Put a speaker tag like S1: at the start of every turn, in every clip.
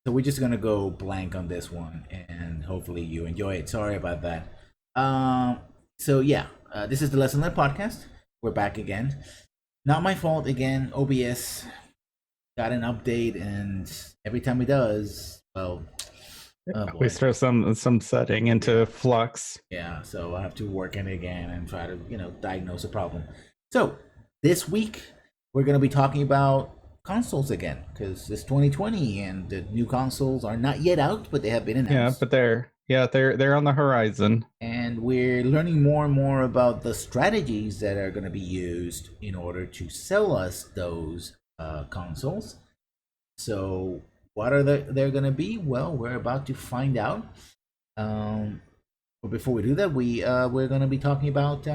S1: So we're just gonna go blank on this one, and hopefully you enjoy it. Sorry about that. Um, this is the Lesson Learned podcast. We're back again. Not my fault again. OBS got an update, and every time it does, well, oh
S2: always
S1: boy,
S2: throw some setting
S1: yeah,
S2: into flux.
S1: yeah. So I have to work on it again and try to diagnose the problem. So this week we're gonna be talking about consoles again because it's 2020 and the new consoles are not yet out, but they have been
S2: Yeah,
S1: announced.
S2: but they're on the horizon.
S1: And we're learning more and more about the strategies that are going to be used in order to sell us those consoles. So, what are they're going to be? Well, we're about to find out. Um, but before we do that, we're going to be talking about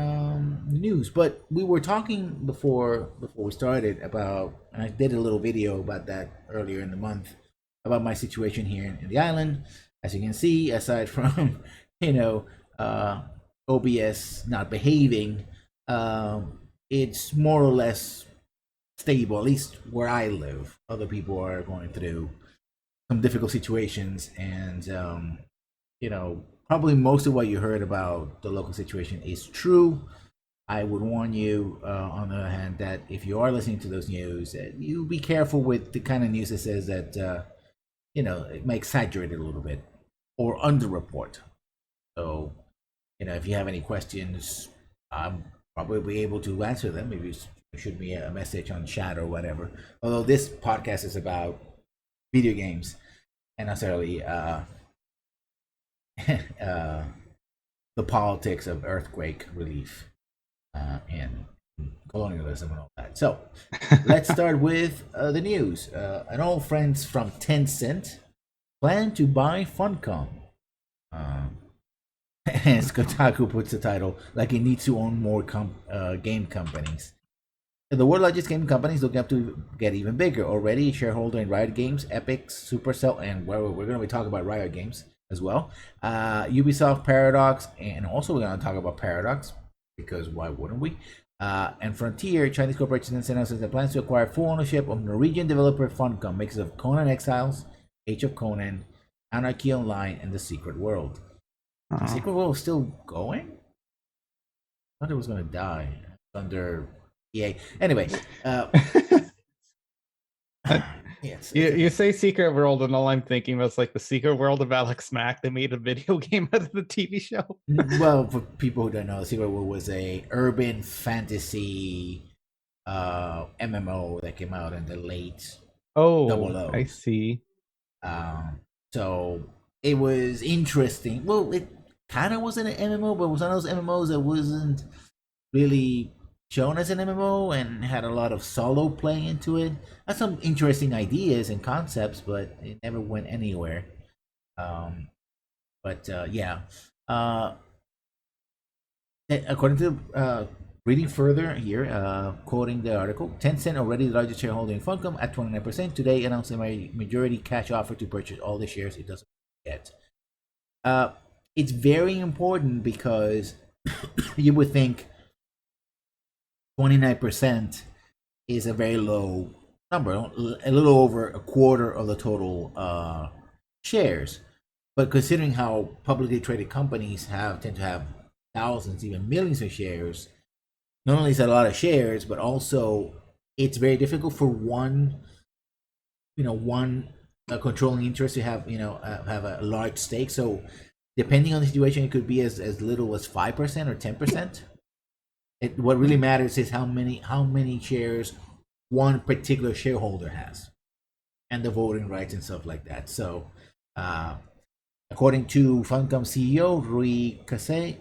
S1: news. But we were talking before we started about, and I did a little video about that earlier in the month about my situation here in the island. As you can see, aside from you know uh, OBS not behaving, it's more or less stable. At least where I live, other people are going through some difficult situations, and probably most of what you heard about the local situation is true. I would warn you, on the other hand, that if you are listening to those news, you be careful with the kind of news that says that it may exaggerate it a little bit or underreport. So, if you have any questions, I'm probably be able to answer them. Maybe shoot me a message on chat or whatever. Although this podcast is about video games and necessarily uh, the politics of earthquake relief and colonialism and all that. So let's start with the news. An old friends from Tencent plan to buy Funcom. Um, as Kotaku puts the title, like it needs to own more game companies. The world's largest game companies look up to get even bigger. Already, shareholder in Riot Games, Epic, Supercell, and we're going to be talking about Riot Games as well. Ubisoft, Paradox, and also we're going to talk about Paradox because why wouldn't we? And Frontier, Chinese corporation, announces it plans to acquire full ownership of Norwegian developer Funcom, makes of Conan Exiles, Age of Conan, Anarchy Online, and The Secret World. The
S2: Oh.
S1: Secret World is still going? I thought it was going to die under EA. Anyway,
S2: Uh,
S1: yes,
S2: you say Secret World, and all I'm thinking was like the Secret World of Alex Mack. They made a video game out of the TV show.
S1: well, for people who don't know, Secret World was a urban fantasy MMO that came out in the late double
S2: Oh, I
S1: O's.
S2: see.
S1: Um, so it was interesting. Well, it kind of was an MMO, but it was one of those MMOs that wasn't really shown as an MMO and had a lot of solo play into it. Had some interesting ideas and concepts, but it never went anywhere. Um, but yeah, uh, according to reading further here, quoting the article, Tencent, already the largest shareholder in Funcom at 29%, today announced a majority cash offer to purchase all the shares it doesn't get. Uh, it's very important because you would think 29% is a very low number, a little over a quarter of the total shares. But considering how publicly traded companies tend to have thousands, even millions of shares, not only is that a lot of shares, but also it's very difficult for one controlling interest to have a large stake. So depending on the situation, it could be as little as 5% or 10%. What really matters is how many shares one particular shareholder has, and the voting rights and stuff like that. So, uh, according to Funcom CEO Rui Kasai,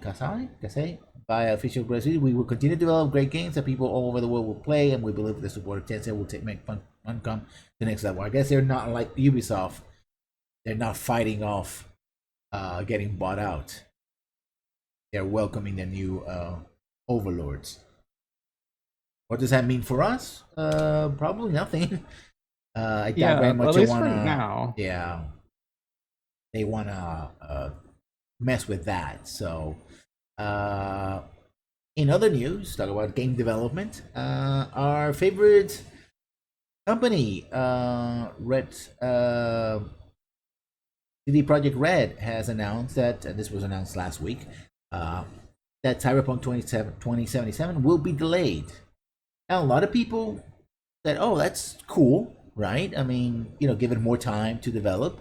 S1: by official press release, we will continue to develop great games that people all over the world will play, and we believe the support of Tencent will make Funcom the next level. I guess they're not like Ubisoft; they're not fighting off getting bought out. They're welcoming the new overlords. What does that mean for us? Probably nothing. I doubt very
S2: Yeah, at
S1: much they
S2: least for
S1: wanna.
S2: now.
S1: Yeah, they wanna mess with that. So, uh, in other news, talk about game development. Our favorite company, Red. CD Projekt Red has announced that, and this was announced last week, uh, that Cyberpunk 2077 will be delayed. Now, a lot of people said, oh, that's cool, right? I mean, give it more time to develop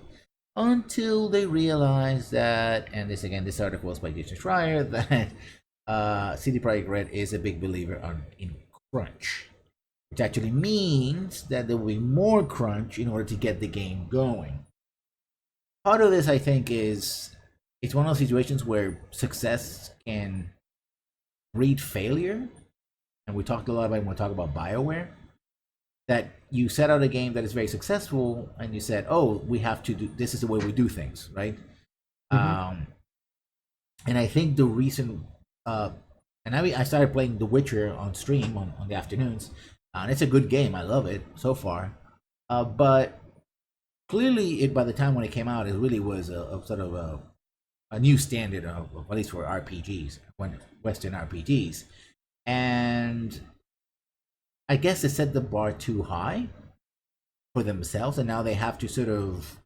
S1: until they realize that, and this article was by Jason Schreier, that CD Projekt Red is a big believer in crunch, which actually means that there will be more crunch in order to get the game going. Part of this, I think, is it's one of those situations where success can breed failure, and we talked a lot about when we talk about BioWare. That you set out a game that is very successful, and you said, "Oh, we have to do this. Is the way we do things, right?"
S2: Hmm.
S1: Um, and I think the recent, and I started playing The Witcher on stream on the afternoons, and it's a good game. I love it so far, but clearly, it by the time when it came out, it really was a sort of a new standard of at least for RPGs, when Western RPGs, and I guess they set the bar too high for themselves, and now they have to sort of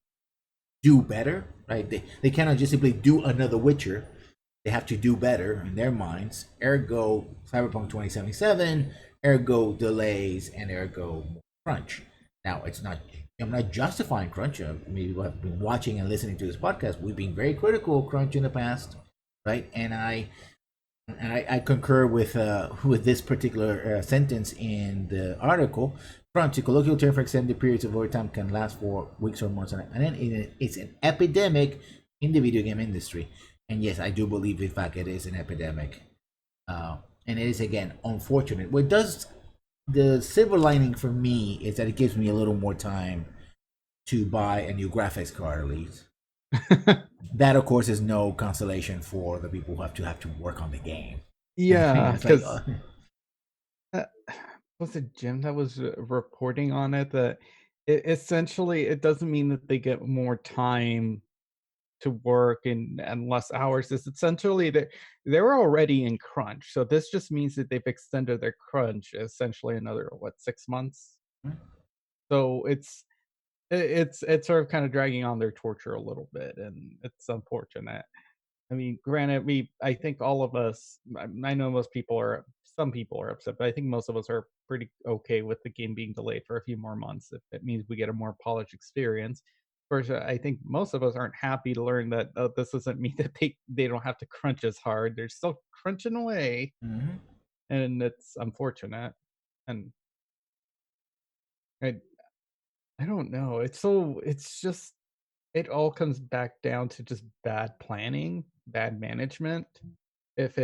S1: do better, right? They cannot just simply do another Witcher. They have to do better in their minds. Ergo, Cyberpunk 2077. Ergo, delays, and ergo, crunch. Now, it's not. I'm not justifying crunch. Maybe people have been watching and listening to this podcast. We've been very critical of crunch in the past, right? And I concur with this particular sentence in the article. Crunch, a colloquial term for extended periods of overtime, can last for weeks or months, and then it's an epidemic in the video game industry. And yes, I do believe, in fact, it is an epidemic, and it is again unfortunate. What does the silver lining for me is that it gives me a little more time to buy a new graphics card, at least. That, of course, is no consolation for the people who have to work on the game.
S2: Yeah,
S1: It's like,
S2: because was it Jim that was reporting on it that essentially it doesn't mean that they get more time to work and less hours. It's essentially that they're already in crunch. So this just means that they've extended their crunch essentially another what 6 months. So it's sort of kind of dragging on their torture a little bit, and it's unfortunate. I mean, granted, I think all of us, I know most people are, some people are upset, but I think most of us are pretty okay with the game being delayed for a few more months if it means we get a more polished experience. First, I think most of us aren't happy to learn that this doesn't mean that they don't have to crunch as hard. They're still crunching away,
S1: mhm.
S2: and it's unfortunate. And I, I don't know. It's just it all comes back down to just bad planning, bad management, if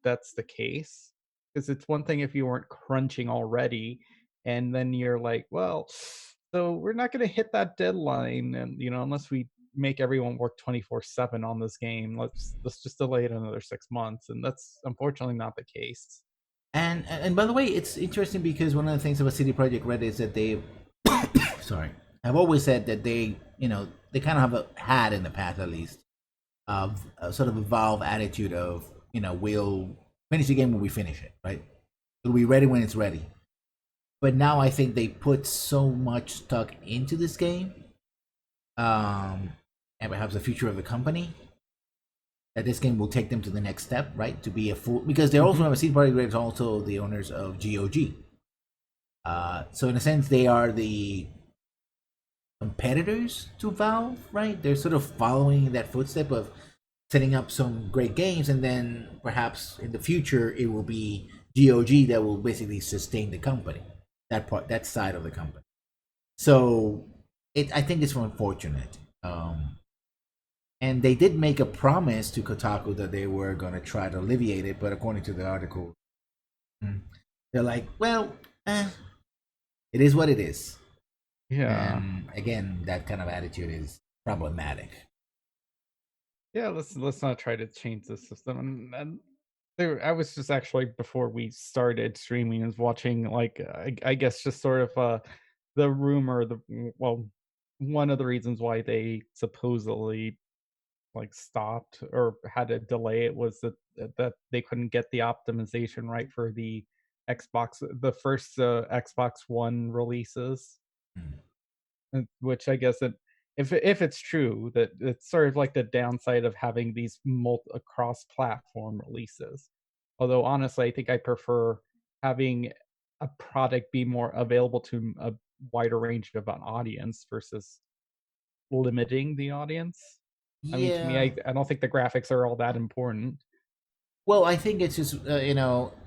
S2: that's the case. Because it's one thing if you weren't crunching already, and then you're like, "Well, so we're not gonna hit that deadline, and, unless we make everyone work 24/7 on this game, let's just delay it another 6 months," and that's unfortunately not the case.
S1: And by the way, it's interesting because one of the things about CD Projekt Red is that they, sorry, I've always said that they kind of have had in the past, at least, of a sort of a Valve attitude of, we'll finish the game when we finish it, right? It'll be ready when it's ready. But now I think they put so much stock into this game, and perhaps the future of the company, that this game will take them to the next step, right? To be a full, because they're also,
S2: Mhm.
S1: remember, CD Projekt Red is also the owners of GOG. So in a sense, they are the competitors to Valve, right? They're sort of following that footstep of setting up some great games, and then perhaps in the future it will be GOG that will basically sustain the company, that side of the company. So I think it's unfortunate. And they did make a promise to Kotaku that they were going to try to alleviate it, but according to the article, mm, they're like, well, it is what it is.
S2: Yeah.
S1: And again, that kind of attitude is problematic.
S2: Yeah, let's not try to change the system. And there, I was just actually before we started streaming, is watching like I guess just sort of the rumor, well, one of the reasons why they supposedly like stopped or had to delay it was that they couldn't get the optimization right for the first Xbox One releases,
S1: Mm.
S2: which I guess if it's true that it's sort of like the downside of having these cross-platform releases. Although honestly, I think I prefer having a product be more available to a wider range of an audience versus limiting the audience. I mean, to me,
S1: Yeah.
S2: I don't think the graphics are all that important.
S1: Well, I think it's just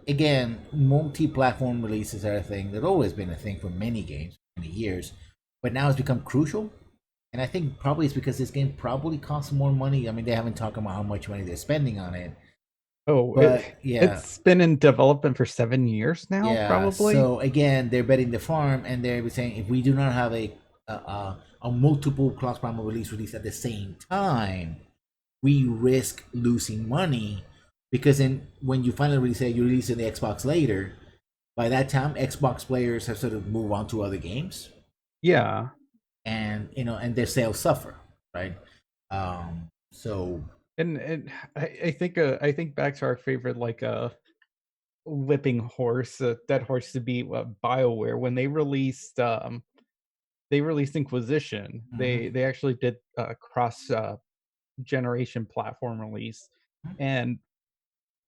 S1: again, multi-platform releases are a thing. They've always been a thing for many games, many years, but now it's become crucial. And I think probably it's because this game probably costs more money. I mean, they haven't talked about how much money they're spending on it,
S2: Oh,
S1: but yeah,
S2: it's been in development for 7 years now,
S1: yeah.
S2: probably?
S1: So again, they're betting the farm, and they're saying if we do not have a multiple cross-platform release at the same time, we risk losing money because then when you finally release it, you release it in the Xbox later. By that time, Xbox players have sort of moved on to other games,
S2: Yeah.
S1: and and their sales suffer, right? So
S2: And I think back to our favorite, like, whipping horse, dead horse to beat, BioWare, when they released Inquisition,
S1: mhm.
S2: they actually did a cross, generation platform release, and,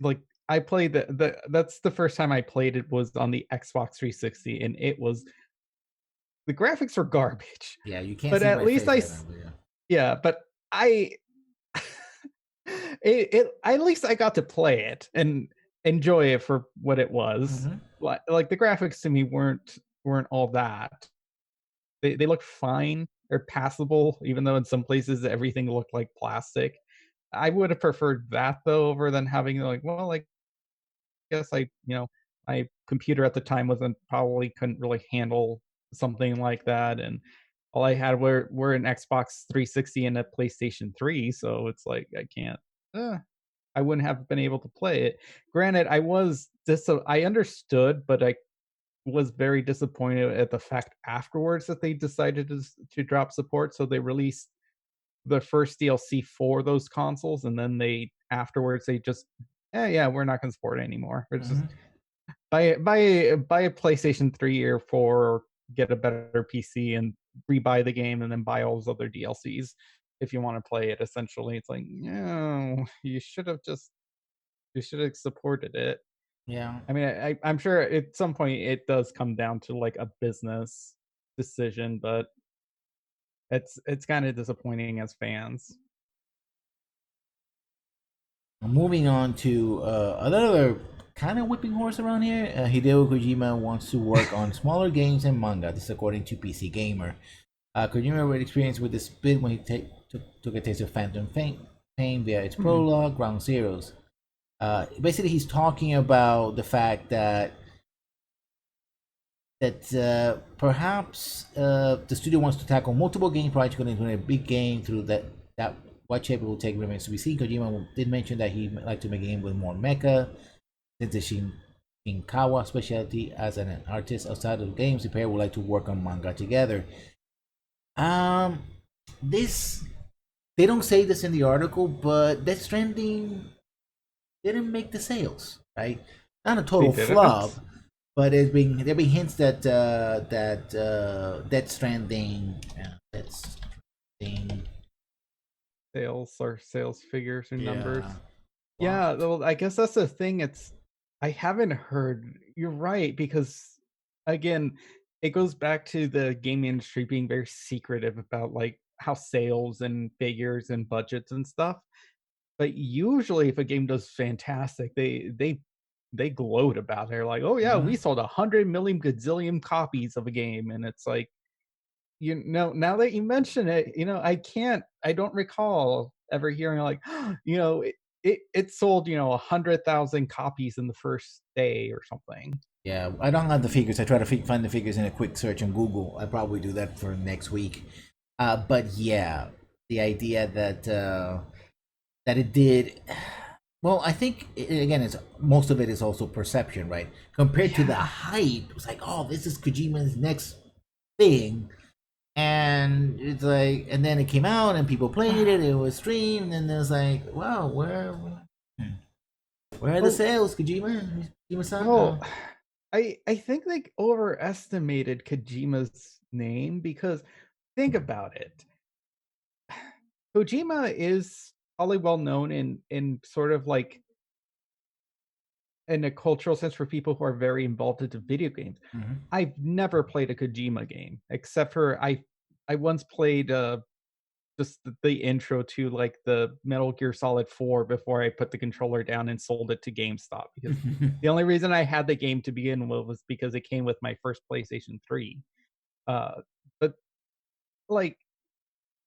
S2: like, I played that's the first time I played it was on the Xbox 360, and it was the graphics were garbage,
S1: Yeah, you can't
S2: but
S1: see
S2: at
S1: my
S2: least
S1: face right now, but yeah.
S2: yeah, but I at least I got to play it and enjoy it for what it was.
S1: Hmm.
S2: Like the graphics to me weren't all that. They look fine. They're passable, even though in some places everything looked like plastic. I would have preferred that though over than having like, well, I guess my computer at the time wasn't probably couldn't really handle something like that, and all I had were an Xbox 360 and a PlayStation 3, so it's like I can't. Uh, I wouldn't have been able to play it. Granted, I understood, but I was very disappointed at the fact afterwards that they decided to drop support. So they released the first DLC for those consoles, and then they afterwards they just, yeah, we're not going to support it anymore. It's just
S1: Hmm.
S2: buy a PlayStation 3 or 4, or get a better PC and rebuy the game, and then buy all those other DLCs if you want to play it. Essentially, it's like, no, you should have supported it.
S1: Yeah.
S2: I mean, I'm sure at some point it does come down to like a business decision, but it's kind of disappointing as fans.
S1: Moving on to another kind of whipping horse around here. Hideo Kojima wants to work on smaller games and manga. This, according to PC Gamer. Kojima had experience with this bit when he took a taste of Phantom Pain via its
S2: Hmm.
S1: prologue, Ground Zeroes. Basically, he's talking about the fact that perhaps the studio wants to tackle multiple game projects into a big game through that what shape it will take remains to be seen. Kojima did mention that he'd like to make a game with more mecha, since the Shinkawa specialty as an artist outside of games. The pair would like to work on manga together. Um, this they don't say this in the article, but Death Stranding didn't make the sales, right? Not a
S2: They
S1: total flop,
S2: didn't.
S1: but there been hints that Death Stranding, Death Stranding,
S2: Sales figures or
S1: yeah,
S2: numbers. Yeah,
S1: flopped.
S2: well, I guess that's the thing. I haven't heard. You're right, because again, it goes back to the game industry being very secretive about like how sales and figures and budgets and stuff. But usually, if a game does fantastic, they gloat about it. They're like, "Oh yeah, we
S1: Mm-hmm.
S2: sold 100 million gazillion copies of a game," and it's like, now that you mention it, I don't recall ever hearing like, it sold 100,000 copies in the first day or something.
S1: Yeah, I don't have the figures. I try to find the figures in a quick search on Google. I probably do that for next week. But yeah, the idea that it did. Well, I think again, it's most of it is also perception, right? Compared to the
S2: Yeah.
S1: hype, it was like, oh, this is Kojima's next thing, and it's like, and then it came out and people played it. It was streamed, and it was like, wow, where are the
S2: Well,
S1: sales, Kojima-san?
S2: well, I think they overestimated Kojima's name, because think about it. Kojima is probably well known in sort of like in a cultural sense for people who are very involved into video games.
S1: Hmm.
S2: I've never played a Kojima game except for I once played just the intro to like the Metal Gear Solid 4 before I put the controller down and sold it to GameStop because the only reason I had the game to begin with was because it came with my first PlayStation 3. Uh, but like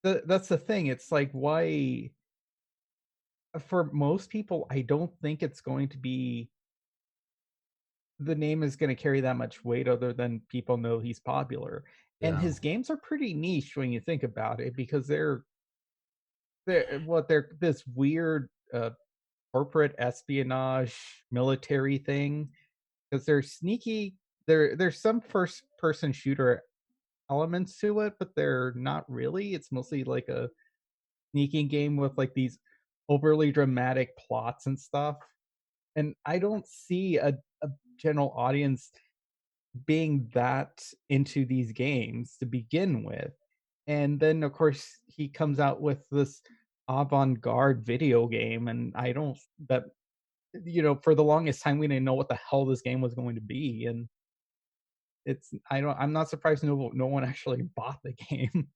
S2: that's the thing. It's like why for most people I don't think it's going to be the name is gonna carry that much weight other than people know he's popular. And
S1: Yeah.
S2: his games are pretty niche when you think about it because they're this weird corporate espionage military thing because 'cause they're sneaky. There's some first person shooter elements to it, but they're not really. It's mostly like a sneaking game with like these overly dramatic plots and stuff. And I don't see a general audience being that into these games to begin with. And then, of course, he comes out with this avant-garde video game, and I don't that for the longest time, we didn't know what the hell this game was going to be, and I'm not surprised no one actually bought the game.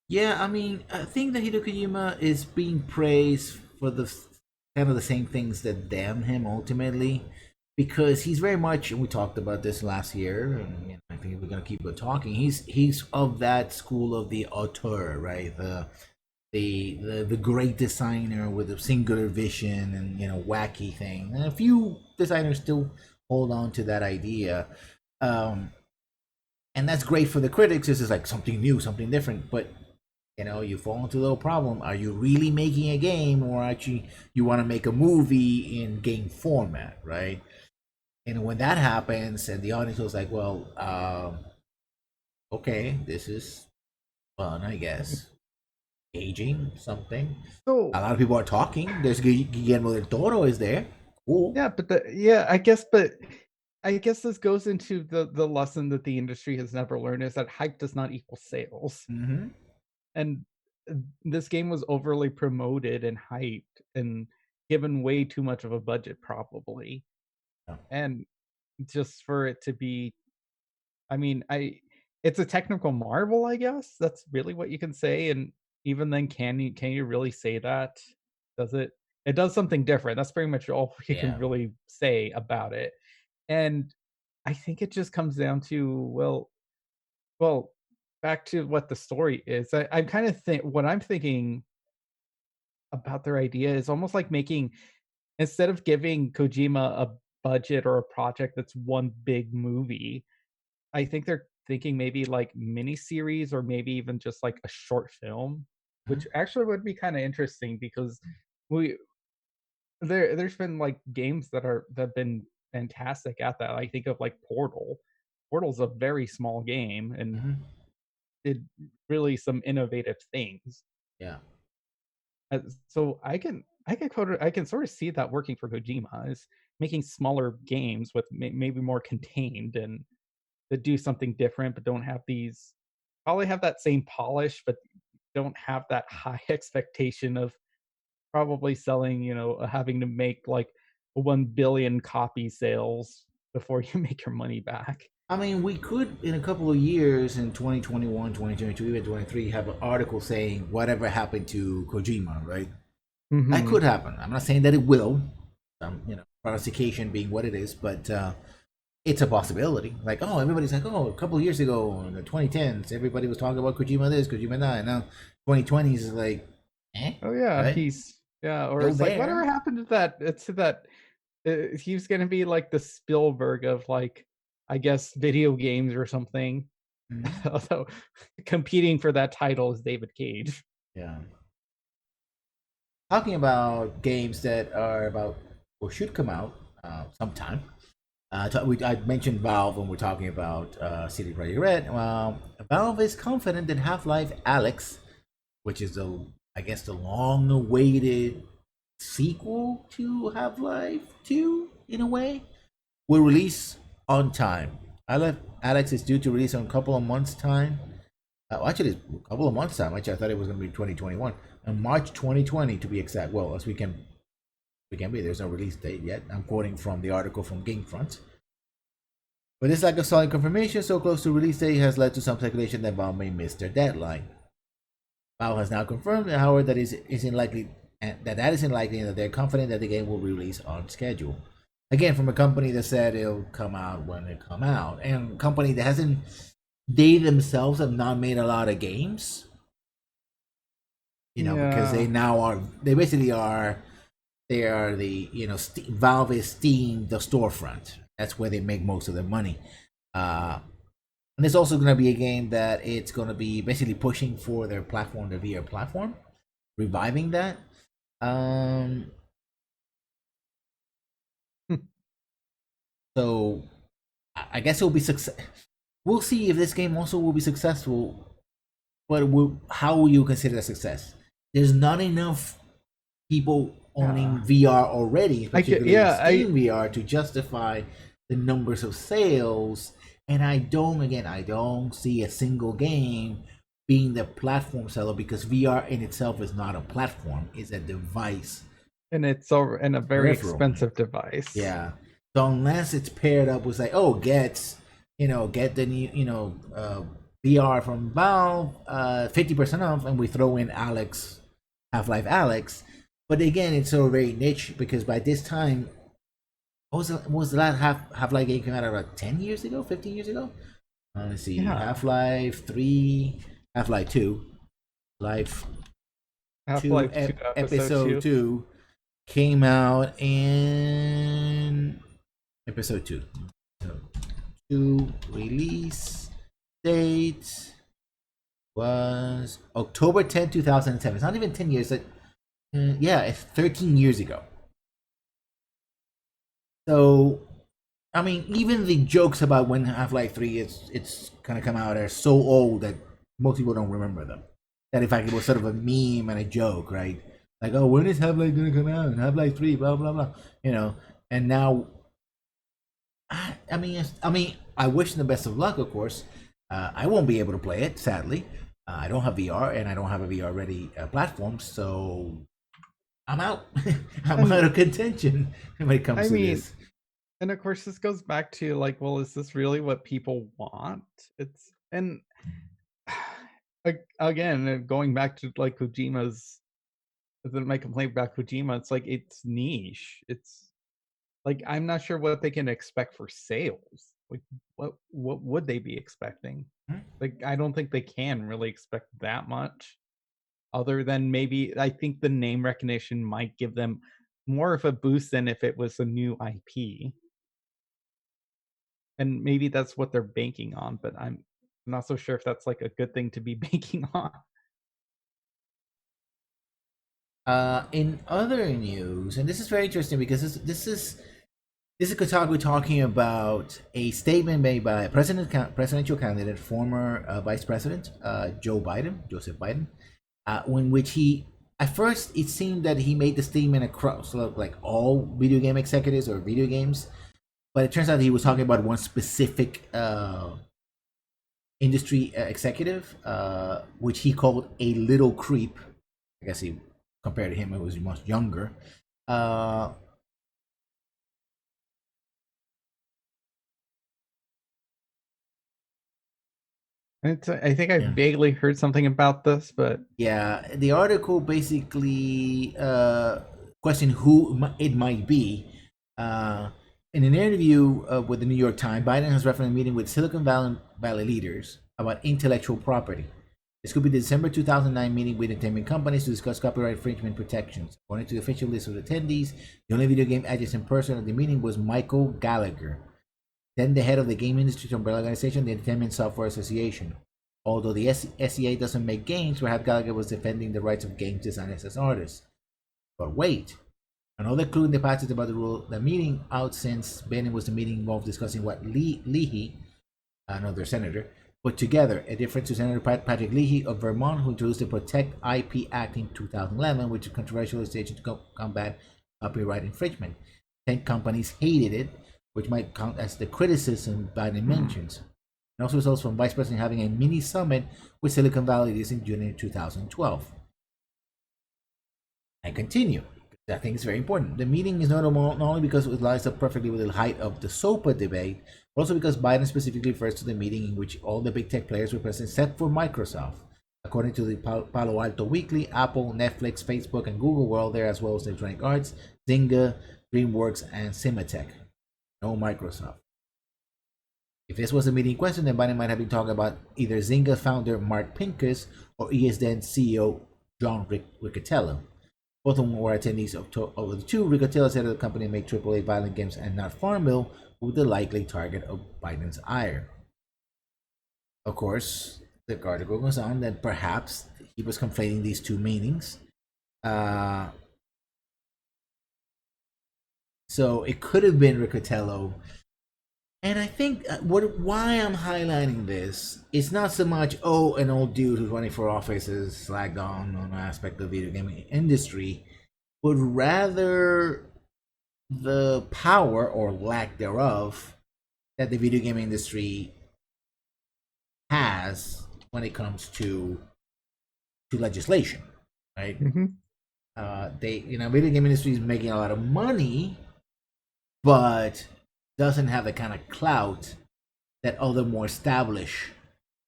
S1: Yeah, I mean, I think that Hideo Kojima is being praised for kind of the same things that damn him ultimately, because he's very much, and we talked about this last year, and I think we're gonna keep on talking. He's of that school of the auteur, right? The great designer with a singular vision and wacky thing. And a few designers still hold on to that idea. Um, and that's great for the critics. This is like something new, something different. But you fall into a little problem. Are you really making a game, or actually you want to make a movie in game format, right? And when that happens, and the audience was like, "Well, okay, this is fun, I guess, aging something." A
S2: So,
S1: lot of people are talking. There's Guillermo del Toro is there. Cool.
S2: yeah, but I guess this goes into the lesson that the industry has never learned is that hype does not equal sales.
S1: Mm-hmm.
S2: And this game was overly promoted and hyped and given way too much of a budget probably.
S1: Yeah.
S2: And just for it to be I mean, I it's a technical marvel, I guess. That's really what you can say, and even then, can you really say that? Does it? It does something different. That's pretty much all you can
S1: Yeah.
S2: really say about it. And I think it just comes down to, well, back to what the story is. I'm kind of think what I'm thinking about their idea is almost like making instead of giving Kojima a budget or a project that's one big movie, I think they're thinking maybe like miniseries or maybe even just like a short film, which
S1: Mhm.
S2: actually would be kinda interesting because we there's been, like, games that have been fantastic at that. I think of, like, Portal. Portal's a very small game and
S1: Mhm.
S2: did really some innovative things.
S1: Yeah.
S2: So I can sort of see that working for Kojima is making smaller games with maybe more contained and that do something different, but don't have these probably have that same polish, but don't have that high expectation of probably selling, having to make like 1 billion copy sales before you make your money back.
S1: I mean, we could, in a couple of years, in 2021, 2022, even 23, have an article saying whatever happened to Kojima, right? That
S2: Mhm.
S1: could happen. I'm not saying that it will, pronunciation being what it is, but it's a possibility. Like, oh, everybody's like, oh, a couple of years ago in the 2010s, everybody was talking about Kojima this, Kojima that. And now 2020s is like, eh,
S2: Oh, yeah,
S1: right?
S2: he's yeah, or
S1: Still
S2: it's like, whatever
S1: there.
S2: happened to that he's gonna be like the Spielberg of, like, I guess, video games or something.
S1: Mhm.
S2: Although competing for that title is David Cage.
S1: Yeah. Talking about games that are about or should come out sometime. I mentioned Valve when we're talking about CD Projekt Red. Well, Valve is confident that Half-Life Alex, which is I guess the long-awaited sequel to Half-Life 2 in a way, will release on time. Alex is due to release in a couple of months' time. Actually, a couple of months time. Actually, I thought it was going to be 2021, and March 2020 to be exact. Well, as we can be. There's no release date yet. I'm quoting from the article from Gamefront. But this lack of solid confirmation so close to release date has led to some speculation that Valve may miss their deadline. Valve has now confirmed, however, that is unlikely, and that is unlikely, and that they're confident that the game will be released on schedule. Again, from a company that said it'll come out when it come out, and a company that hasn't, they themselves have not made a lot of games, because
S2: Yeah.
S1: they basically are, they are the, Valve is Steam, the storefront. That's where they make most of their money. And there's also going to be a game that it's going to be basically pushing for their platform, their VR platform, reviving that. Um, so I guess it will be success. We'll see if this game also will be successful. But how will you consider a success? There's not enough people owning
S2: Yeah.
S1: VR already,
S2: I get
S1: particularly
S2: yeah,
S1: Steam VR, to justify the numbers of sales. And I don't see a single game being the platform seller, because VR in itself is not a platform; it's a device,
S2: and it's over and a very
S1: peripheral.
S2: expensive device.
S1: Yeah. So unless it's paired up with, like, oh, get the new, VR from Valve, 50% off, and we throw in Alex, Half-Life Alex. But again, it's so very niche, because by this time, what was the last Half-Life game came out, about 10 years ago, 15 years ago? Let's see,
S2: Yeah.
S1: Half-Life 3, Half-Life 2, Life 2,
S2: Half-Life 2 episode
S1: Episode
S2: 2.
S1: 2 came out in Episode 2. So, 2 release date was October 10th, 2007. It's not even 10 years. Yeah, it's 13 years ago. So, I mean, even the jokes about when Half-Life 3 it's kind of come out are so old that most people don't remember them. That, in fact, it was sort of a meme and a joke, right? Like, oh, when is Half-Life gonna come out? And Half-Life 3, blah blah blah. And now, I wish them the best of luck, of course. I won't be able to play it, sadly. I don't have VR, and I don't have a VR ready platform, so I'm out. I'm out
S2: And
S1: of contention when it comes
S2: I
S1: to
S2: mean,
S1: this.
S2: and of course this goes back to like, well, is this really what people want? It's and again, going back to like Kojima's my complaint about Kojima, it's like it's niche. It's like I'm not sure what they can expect for sales. Like what would they be expecting? Like I don't think they can really expect that much. Other than maybe I think the name recognition might give them more of a boost than if it was a new IP, and maybe that's what they're banking on, but I'm not so sure if that's, like, a good thing to be banking on.
S1: In other news, and this is very interesting, because this is Kotaku talking about a statement made by presidential candidate, former Vice President Joseph Biden, in which he, at first it seemed that he made the statement across, like, all video game executives or video games, but it turns out he was talking about one specific industry executive, which he called a little creep. I guess he compared to him, it was much younger. Uh,
S2: It's I think I
S1: yeah.
S2: vaguely heard something about this, but
S1: Yeah, the article basically questioned who it might be. Uh, in an interview with the New York Times, Biden has referenced a meeting with Silicon Valley leaders about intellectual property. This could be the December 2009 meeting with entertainment companies to discuss copyright infringement protections. According to the official list of attendees, the only video game adjacent person at the meeting was Michael Gallagher, then the head of the game industry umbrella organization, the Entertainment Software Association. Although the SEA doesn't make games, perhaps Gallagher was defending the rights of game designers as artists. But wait, another clue in the passage about the rule, the meeting out since Biden was the meeting involved discussing what Leahy, another senator, put together, a difference to Senator Patrick Leahy of Vermont, who introduced the Protect IP Act in 2011, which is a controversial legislation to combat copyright infringement. 10 companies hated it, which might count as the criticism Biden
S2: hmm.
S1: mentions. It also results from Vice President having a mini summit with Silicon Valley leaders in June 2012. I continue. I think it's very important. The meeting is notable not only because it lines up perfectly with the height of the SOPA debate, but also because Biden specifically refers to the meeting in which all the big tech players were present except for Microsoft. According to the Palo Alto Weekly, Apple, Netflix, Facebook, and Google were all there, as well as Electronic Arts, Zynga, DreamWorks, and Cinematech. No Microsoft. If this was the meeting in question, then Biden might have been talking about either Zynga founder Mark Pincus or ES then CEO John Riccitiello. Both of them were attendees of the two. Riccitiello said that the company made AAA violent games and not Farmville, who was the likely target of Biden's ire. Of course, the article goes on that perhaps he was conflating these two meanings. So it could have been Riccitiello. And I think why I'm highlighting this is not so much, oh, an old dude who's running for office is slagged on an aspect of the video gaming industry, but rather the power or lack thereof that the video game industry has when it comes to legislation, right?
S2: Mm-hmm.
S1: Video game industry is making a lot of money, but doesn't have the kind of clout that other more established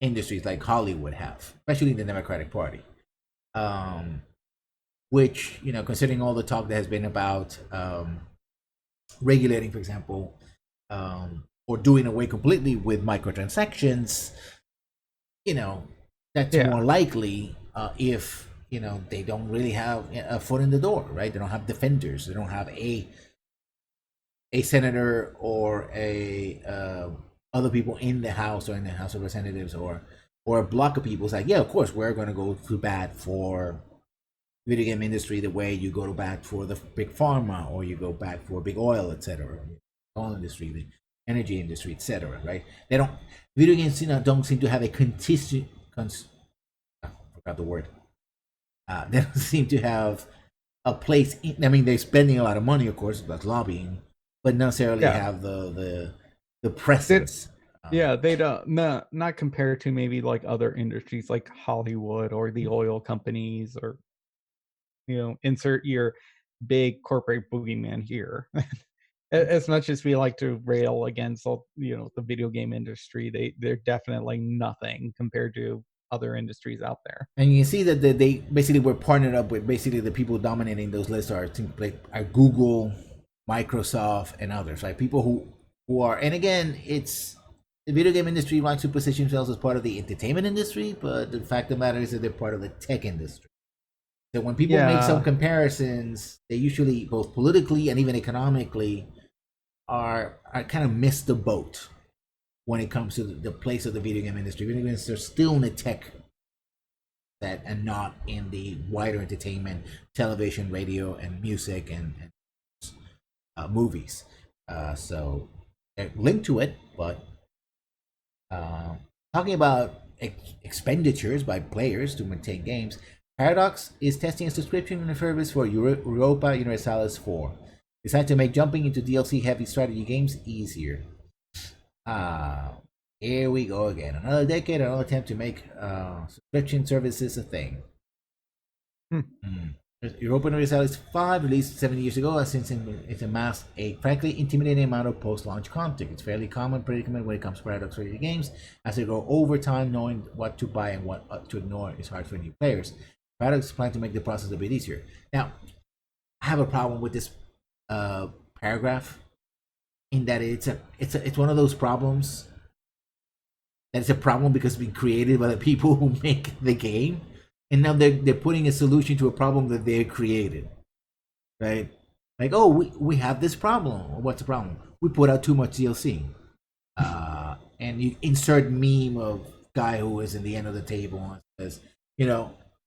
S1: industries like Hollywood have, especially the Democratic Party. Which, considering all the talk that has been about regulating, for example, or doing away completely with microtransactions, that's more likely if they don't really have a foot in the door, right? They don't have defenders. They don't have a senator or a other people in the House or in the House of Representatives or a block of people. It's like, yeah, of course, we're going to go to bat for video game industry the way you go to bat for the big pharma or you go back for big oil, etc. Oil industry, the energy industry, etc. Right? They don't. Video games don't seem to have a I forgot the word. They don't seem to have a place. They're spending a lot of money, of course, that's lobbying, but not necessarily have the presence.
S2: They don't not compared to maybe like other industries like Hollywood or the oil companies or insert your big corporate boogeyman here. As much as we like to rail against the video game industry, they're definitely nothing compared to other industries out there.
S1: And you can see that they basically were partnered up with basically the people dominating those lists are Google, Microsoft, and others, right? People who are, and again, it's the video game industry wants to position themselves as part of the entertainment industry, but the fact of the matter is that they're part of the tech industry. So when people make some comparisons, they usually both politically and even economically are kind of miss the boat when it comes to the place of the video game industry. Video games are still in the tech set and not in the wider entertainment, television, radio, and music and movies. So they're linked to it, but talking about expenditures by players to maintain games, Paradox is testing a subscription service for Europa Universalis 4. Designed to make jumping into DLC-heavy strategy games easier. Here we go again. Another decade, another attempt to make subscription services a thing. Europa Universalis 5, released 7 years ago, has since it's amassed a frankly intimidating amount of post-launch content. It's fairly common predicament when it comes to Paradox-related games. As they go over time, knowing what to buy and what to ignore is hard for new players. Paradox is planning to make the process a bit easier. Now, I have a problem with this paragraph in that it's one of those problems that it's a problem because it's been created by the people who make the game, and now they're putting a solution to a problem that they created, right? Like, oh, we have this problem. What's the problem? We put out too much DLC, and you insert meme of guy who is in the end of the table and says,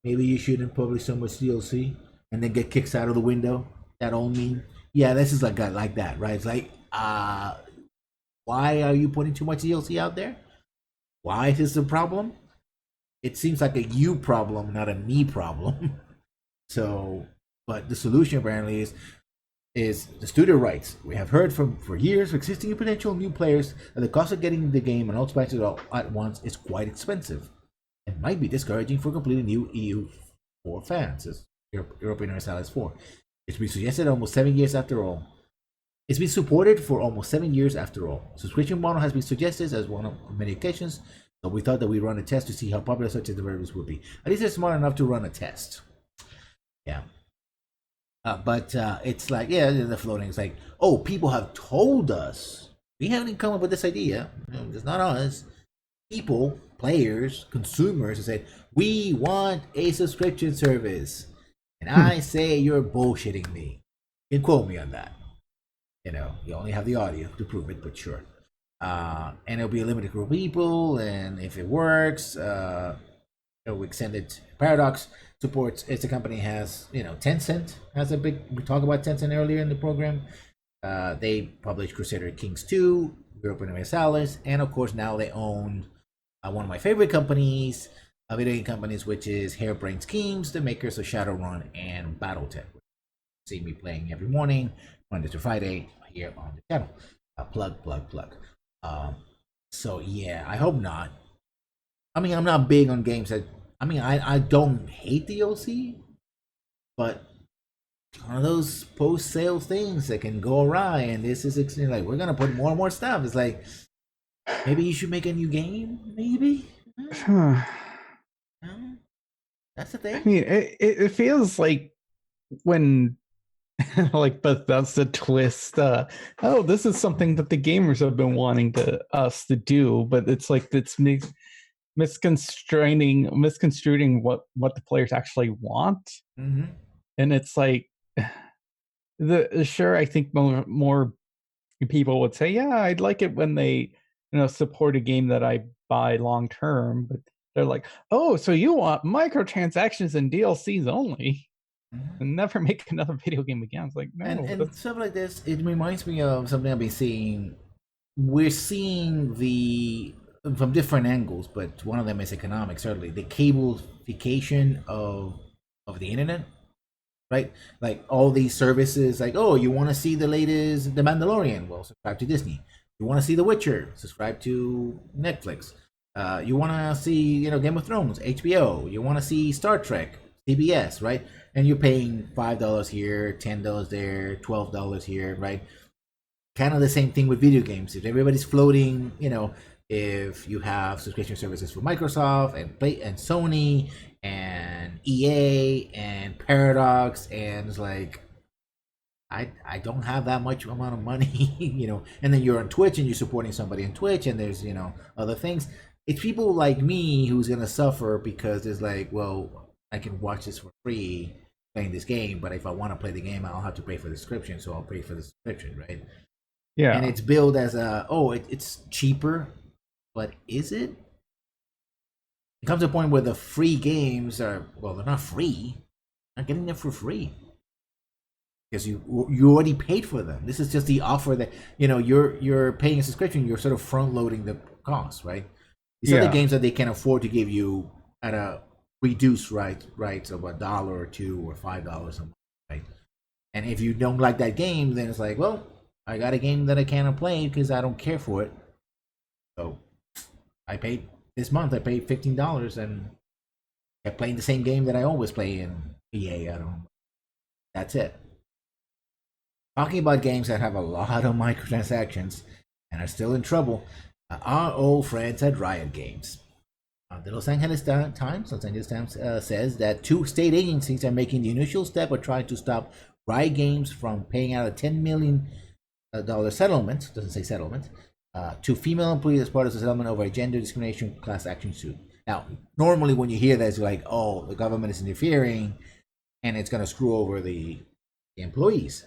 S1: maybe you shouldn't publish so much DLC, and then get kicked out of the window. That old meme. Yeah, this is like that, right? It's like, why are you putting too much DLC out there? Why is this a problem? It seems like a you problem, not a me problem. So, but the solution apparently is is the studio writes, we have heard for years existing and potential new players that the cost of getting the game and all expansions all at once is quite expensive and might be discouraging for completely new EU4 fans, as European Universalis 4. It's been suggested almost 7 years after all. It's been supported for almost 7 years after all. Subscription model has been suggested as one of many occasions, so we thought that we'd run a test to see how popular such a service would be. At least they're smart enough to run a test. Yeah. But it's like, yeah, the floating. It's like, oh, people have told us. We haven't come up with this idea. It's not us. People, players, consumers have said, we want a subscription service. And I say you're bullshitting me. You can quote me on that. You only have the audio to prove it, but sure. And it'll be a limited group of people, and if it works, we extend it. Paradox supports. It's a company has Tencent has a big. We talked about Tencent earlier in the program. They published Crusader Kings 2, Europa Universalis, and of course now they own one of my favorite companies, video game companies, which is Harebrained Schemes, the makers of Shadowrun and BattleTech. See me playing every morning, Monday to Friday here on the channel. Plug. So yeah, I hope not. I mean, I'm not big on games that. I mean, I don't hate the OC, but one of those post-sale things that can go awry, and this is like we're gonna put more and more stuff. It's like maybe you should make a new game, maybe. No? That's the thing.
S2: I mean, it feels like when like Bethesda twist. Oh, this is something that the gamers have been wanting us to do, but it's like it's misconstruing what the players actually want,
S1: Mm-hmm.
S2: and it's like sure. I think more people would say, yeah, I'd like it when they support a game that I buy long term, but they're like, oh, so you want microtransactions and DLCs only?
S1: Mm-hmm.
S2: And never make another video game again. It's like, no.
S1: And stuff like this, it reminds me of something I've been seeing. We're seeing from different angles, but one of them is economic, certainly. The cablification of the internet, right? Like all these services, like, oh, you want to see the latest The Mandalorian? Well, subscribe to Disney. You want to see The Witcher? Subscribe to Netflix. You want to see, Game of Thrones? HBO. You want to see Star Trek? CBS, right? And you're paying $5 here, $10 there, $12 here, right? Kind of the same thing with video games. If everybody's floating, if you have subscription services for Microsoft and Sony and EA and Paradox, and it's like I don't have that much amount of money, and then you're on Twitch and you're supporting somebody on Twitch, and there's other things. It's people like me who's gonna suffer because it's like, well, I can watch this for free playing this game, but if I want to play the game, I'll have to pay for the subscription, so I'll pay for the subscription, right?
S2: Yeah.
S1: And it's billed as it's cheaper, but is it? It comes to a point where the free games they're not free. I'm not getting them for free because you already paid for them. This is just the offer that you're paying a subscription. You're sort of front loading the cost, right? These are the games that they can afford to give you at a reduced rights of $1 or $2 or $5 a month, right? And if you don't like that game, then it's like, well, I got a game that I cannot play because I don't care for it. So I paid this month. I paid $15 and I'm playing the same game that I always play in EA. I don't. That's it. Talking about games that have a lot of microtransactions and are still in trouble, our old friends at Riot Games. The Los Angeles Times says that 2 state agencies are making the initial step of trying to stop Riot Games from paying out a $10 million settlement, doesn't say settlement, to female employees as part of the settlement over a gender discrimination class action suit. Now, normally when you hear that, it's like, oh, the government is interfering and it's going to screw over the employees.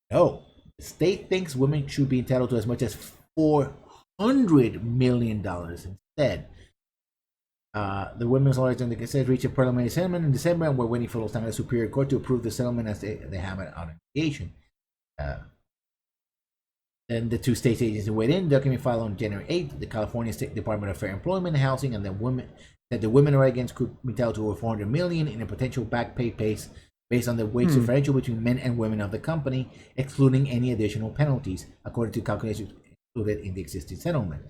S1: No, the state thinks women should be entitled to as much as $400 million instead. The women's lawyers in the case reached a preliminary settlement in December, and we're waiting for Los Angeles Superior Court to approve the settlement as they have it on investigation. Then the 2 state agencies weighed in. Document filed on January 8th. The California State Department of Fair Employment and Housing and the women rights could be entitled to over $400 million in a potential back pay case based on the wage
S2: Hmm.
S1: differential between men and women of the company, excluding any additional penalties, according to calculations included in the existing settlement.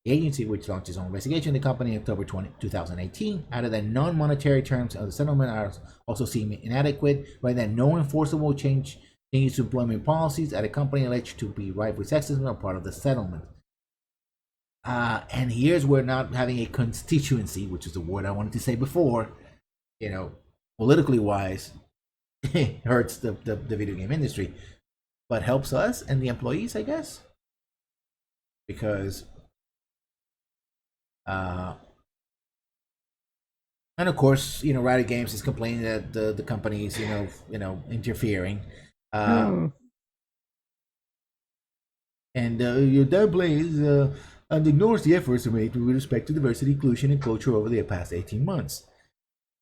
S1: The agency, which launched its own investigation of the company in October 2018, added that non-monetary terms of the settlement are also seem inadequate, right? That no enforceable changes to employment policies at a company alleged to be rife with sexism are part of the settlement. And here's where not having a constituency, which is the word I wanted to say before, politically wise, hurts the video game industry, but helps us and the employees, I guess, because and of course, Riot Games is complaining that the companies, interfering, uh,
S2: Oh.
S1: and your downplays and ignores the efforts made with respect to diversity, inclusion, and culture over the past 18 months.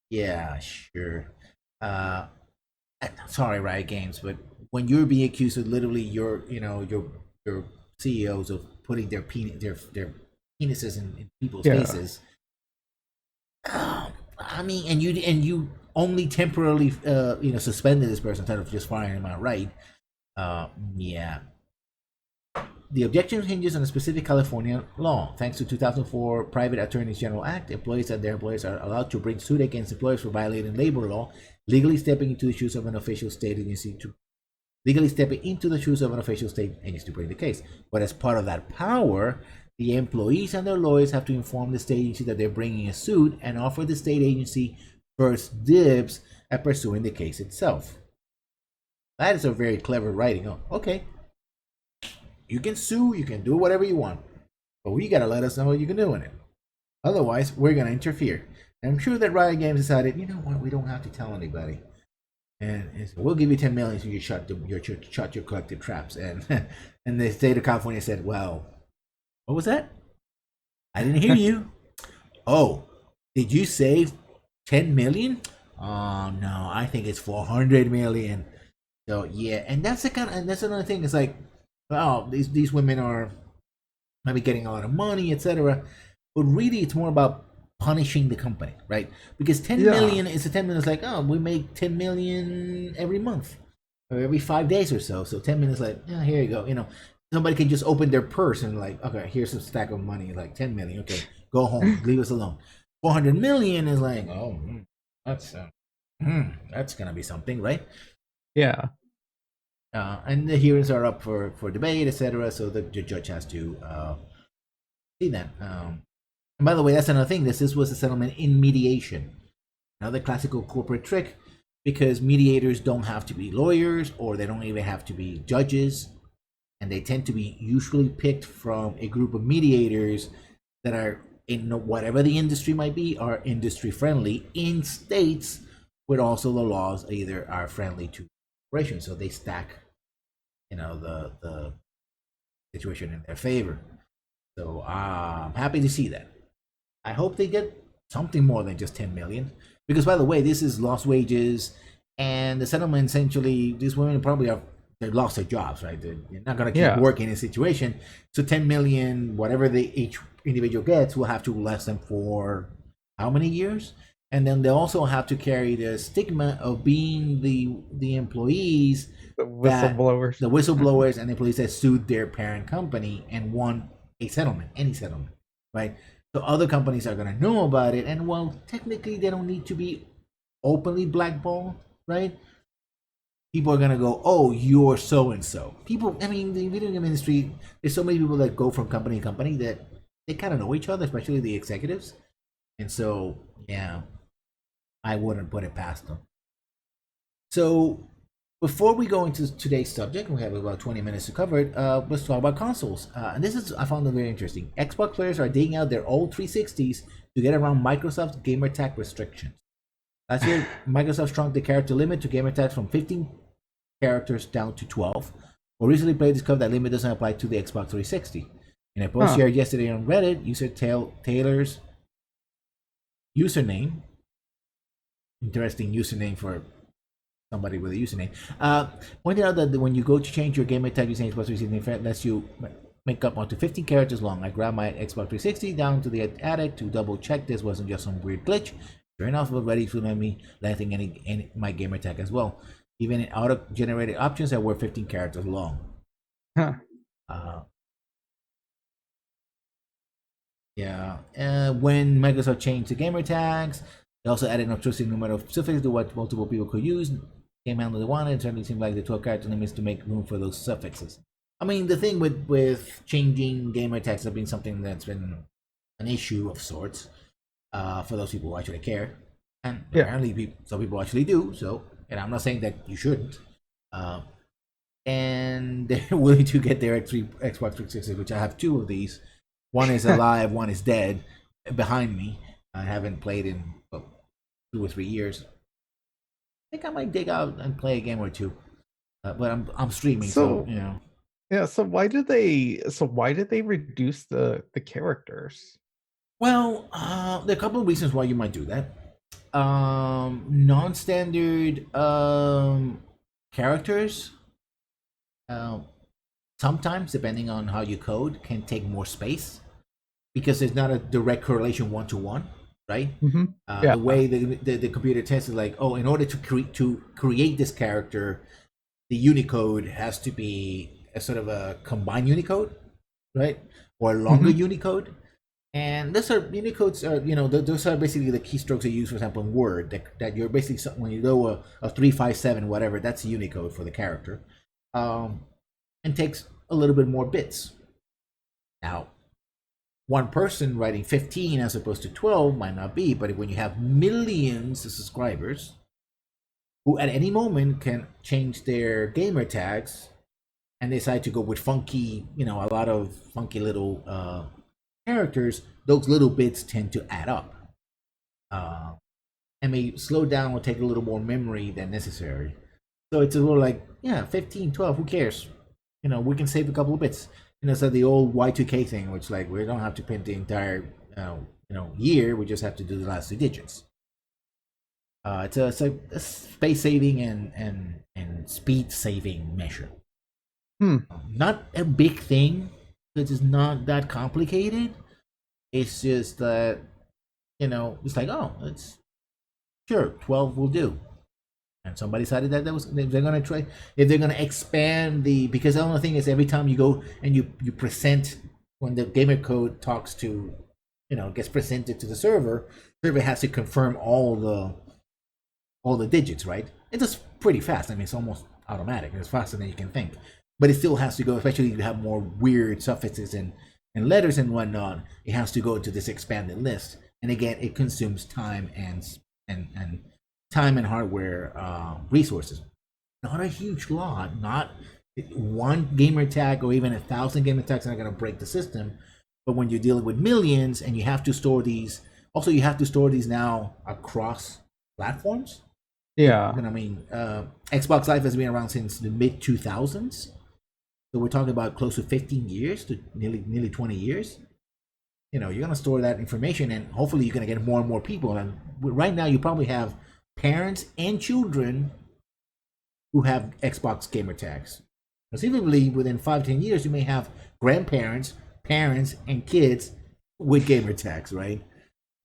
S1: Yeah, sure. Uh, Sorry, Riot Games, but when you're being accused of literally your CEOs of putting their penises in people's
S2: Yeah.
S1: faces, I mean, and you only temporarily suspended this person instead of just firing him outright. Yeah. The objection hinges on a specific California law. Thanks to 2004 Private Attorneys General Act, employees and their employers are allowed to bring suit against employers for violating labor law, legally stepping into the shoes of an official state agency to bring the case. But as part of that power, the employees and their lawyers have to inform the state agency that they're bringing a suit and offer the state agency first dibs at pursuing the case itself. That is a very clever writing. Oh, okay, you can sue, you can do whatever you want, but we gotta let us know what you can do in it. Otherwise, we're gonna interfere. And I'm sure that Riot Games decided, you know what, we don't have to tell anybody, and we'll give you 10 million so you shut your collective traps. And and the state of California said, well, what was that? I didn't hear you. Oh, did you say 10 million? Oh no, I think it's 400 million. So yeah, and that's another thing. It's like, oh, these women are maybe getting a lot of money, etc. But really, it's more about punishing the company, right? Because 10
S2: Yeah.
S1: million is a 10 million. It's like, oh, we make 10 million every month or every 5 days or so. So 10 minutes, like, yeah, here you go. Somebody can just open their purse and like, okay, here's a stack of money, like 10 million. Okay, go home, leave us alone. 400 million is like, oh, that's that's gonna be something, right?
S2: Yeah.
S1: And the hearings are up for debate, etc. So the judge has to see that. And by the way, that's another thing. This was a settlement in mediation. Another classical corporate trick, because mediators don't have to be lawyers or they don't even have to be judges, and they tend to be usually picked from a group of mediators that are in whatever the industry might be, are industry friendly in states where also the laws either are friendly to corporations, so they stack, the situation in their favor. So I'm happy to see that. I hope they get something more than just 10 million. Because by the way, this is lost wages, and the settlement essentially, these women probably have they lost their jobs, right? They're not gonna keep
S2: Yeah.
S1: working in a situation. So 10 million, whatever each individual gets, will have to last them for how many years? And then they also have to carry the stigma of being the employees
S2: The
S1: that
S2: whistleblowers.
S1: the whistleblowers and the police that sued their parent company and won a settlement, any settlement, right? So other companies are gonna know about it, and well, technically they don't need to be openly blackballed, right? People are gonna go, "Oh, you're so and so." People, I mean, the video game industry, there's so many people that go from company to company that they kind of know each other, especially the executives, and so yeah, I wouldn't put it past them. So before we go into today's subject, we have about 20 minutes to cover it. Let's talk about consoles. And this is, I found it very interesting. Xbox players are digging out their old 360s to get around Microsoft's gamer tag restrictions. Last year, Microsoft shrunk the character limit to gamer tags from 15 characters down to 12. More recently, players discovered that limit doesn't apply to the Xbox 360. In a post
S2: Huh.
S1: shared yesterday on Reddit, user Taylor's username, interesting username for somebody with a username, pointed out that when you go to change your gamer tag using Xbox 360, in fact, lets you make up up to 15 characters long. I grabbed my Xbox 360 down to the attic to double check this wasn't just some weird glitch. Turn off already to let me letting any my gamer tag as well. Even in auto-generated options that were 15 characters long.
S2: Huh.
S1: Uh, yeah. When Microsoft changed the gamer tags, they also added an obtrusive number of suffixes to what multiple people could use. Game handler wanted. It certainly seemed like the 12 character limits to make room for those suffixes. I mean, the thing with changing gamer tags has been something that's been an issue of sorts for those people who actually care, and
S2: Yeah.
S1: apparently some people actually do. So, and I'm not saying that you shouldn't. Uh, and they're willing to get their Xbox 360, which I have two of these. One is alive, one is dead, behind me. I haven't played in 2 or 3 years. I think I might dig out and play a game or two, but I'm streaming, so
S2: So
S1: you know.
S2: yeah, so why did they reduce the characters?
S1: Well, there are a couple of reasons why you might do that. Non-standard characters, um, sometimes depending on how you code, can take more space because there's not a direct correlation one to one, right?
S2: Hmm.
S1: The
S2: Yeah.
S1: way the computer tests is like, oh, in order to create this character, the Unicode has to be a sort of a combined Unicode, right, or a longer
S2: Hmm.
S1: Unicode. And those are Unicodes are those are basically the keystrokes you use, for example, in Word. That you're basically when you go a 357 whatever, that's a Unicode for the character, um, and takes a little bit more bits. Now, one person writing 15 as opposed to 12 might not be, but when you have millions of subscribers who at any moment can change their gamer tags and decide to go with funky, a lot of funky little characters, those little bits tend to add up. Uh, and may slow down or take a little more memory than necessary. So it's a little like, yeah, 15, 12, who cares? We can save a couple of bits. So the old Y2K thing, which like we don't have to print the entire year, we just have to do the last two digits. It's a space saving and speed saving measure.
S2: Hmm.
S1: Not a big thing because it's not that complicated. It's just that it's like, oh, it's sure 12 will do. And somebody decided that if they're gonna try, if they're gonna expand because the only thing is every time you go and you present, when the gamer code talks to, gets presented to the server has to confirm all the digits, right? It's just pretty fast. I mean, it's almost automatic. It's faster than you can think. But it still has to go, especially if you have more weird suffixes and letters and whatnot. It has to go to this expanded list, and again, it consumes time and time and hardware resources. Not a huge lot. Not one gamer tag or even 1,000 gamer tags are not going to break the system. But when you're dealing with millions and you have to store these, also you have to store these now across platforms.
S2: Yeah.
S1: I mean, Xbox Live has been around since the mid 2000s, so we're talking about close to 15 years to nearly 20 years. You're gonna store that information, and hopefully, you're gonna get more and more people. And right now, you probably have parents and children who have Xbox gamer tags. Conceivably, within 5-10 years, you may have grandparents, parents, and kids with gamer tags, right?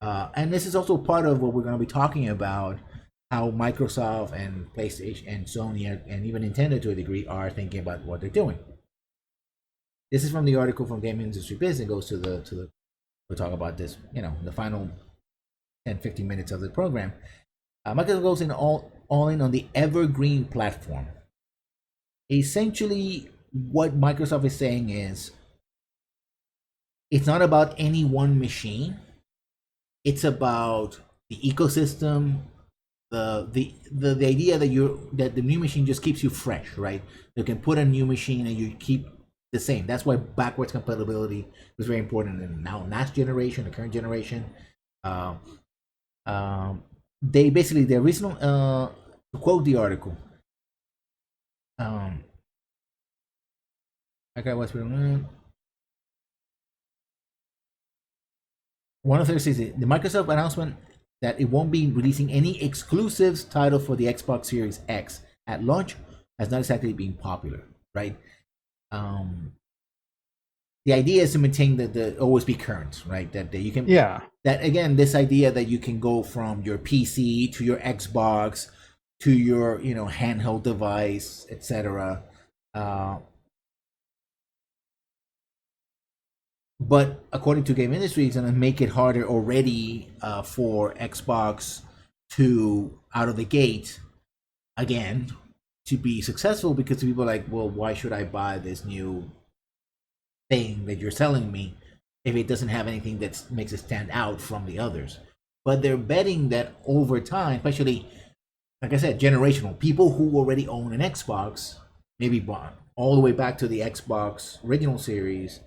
S1: And this is also part of what we're going to be talking about, how Microsoft and PlayStation and Sony and even Nintendo to a degree are thinking about what they're doing. This is from the article from Game Industry Biz. It goes to the we'll talk about this, the final 10-15 minutes of the program. Microsoft goes in all in on the evergreen platform. Essentially, what Microsoft is saying is it's not about any one machine. It's about the ecosystem, the idea that the new machine just keeps you fresh, right? You can put a new machine and you keep the same. That's why backwards compatibility was very important in now last generation, the current generation. Um, they basically the original to quote the article. Um, okay, what's one of the things is the Microsoft announcement that it won't be releasing any exclusives title for the Xbox Series X at launch has not exactly been popular, right? Um, the idea is to maintain the always be current, right? That you can
S2: Yeah.
S1: that again, this idea that you can go from your PC to your Xbox to your handheld device, etc. Uh, but according to game industry, it's going to make it harder already for Xbox to out of the gate again to be successful because people are like, well, why should I buy this new thing that you're selling me if it doesn't have anything that makes it stand out from the others? But they're betting that over time, especially like I said, generational people who already own an Xbox, maybe bought all the way back to the Xbox original series.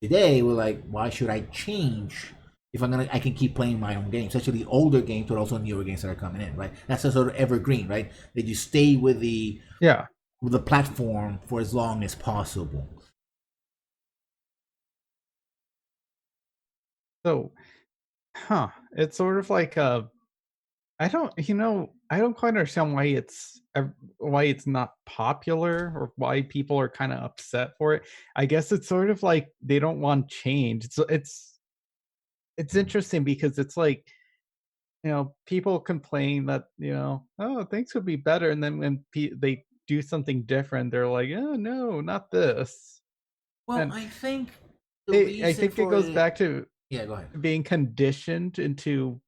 S1: Today, we're like, why should I change if I can keep playing my own games, especially older games, but also newer games that are coming in, right? That's a sort of evergreen, right? That you stay
S2: Yeah.
S1: with the platform for as long as possible.
S2: So, it's sort of like I don't quite understand why it's not popular or why people are kind of upset for it. I guess it's sort of like they don't want change. It's interesting because it's like, people complain that, oh, things could be better, and then when they do something different, they're like, oh no, not this.
S1: Well,
S2: And
S1: I think the
S2: I
S1: reason
S2: think it
S1: for
S2: goes
S1: it,
S2: back to
S1: yeah, go ahead.
S2: being conditioned into,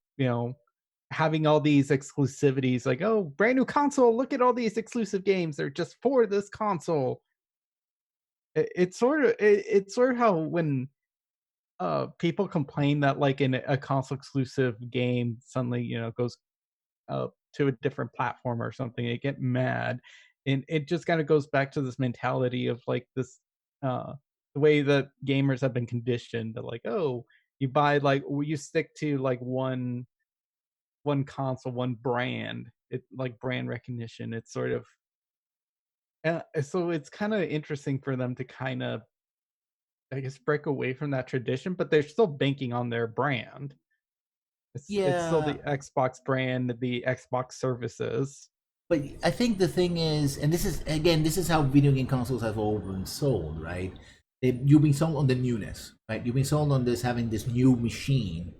S2: having all these exclusivities like, "Oh, brand new console, look at all these exclusive games, they're just for this console." It's sort of how when, people complain that, like, in a console exclusive game suddenly, goes, to a different platform or something, they get mad, and it just kinda goes back to this mentality of, like, this, the way that gamers have been conditioned to, like, "Oh, you buy, like you stick to, like, one console, one brand. It like brand recognition. It's sort of so it's kind of interesting for them to kind of, I guess, break away from that tradition, but they're still banking on their brand. It's still
S1: Yeah,
S2: the Xbox brand, the Xbox services.
S1: but I think the thing is, and this is again, this is how video game consoles have all been sold, right? You've been sold on the newness, right? You've been sold on this having this new machine,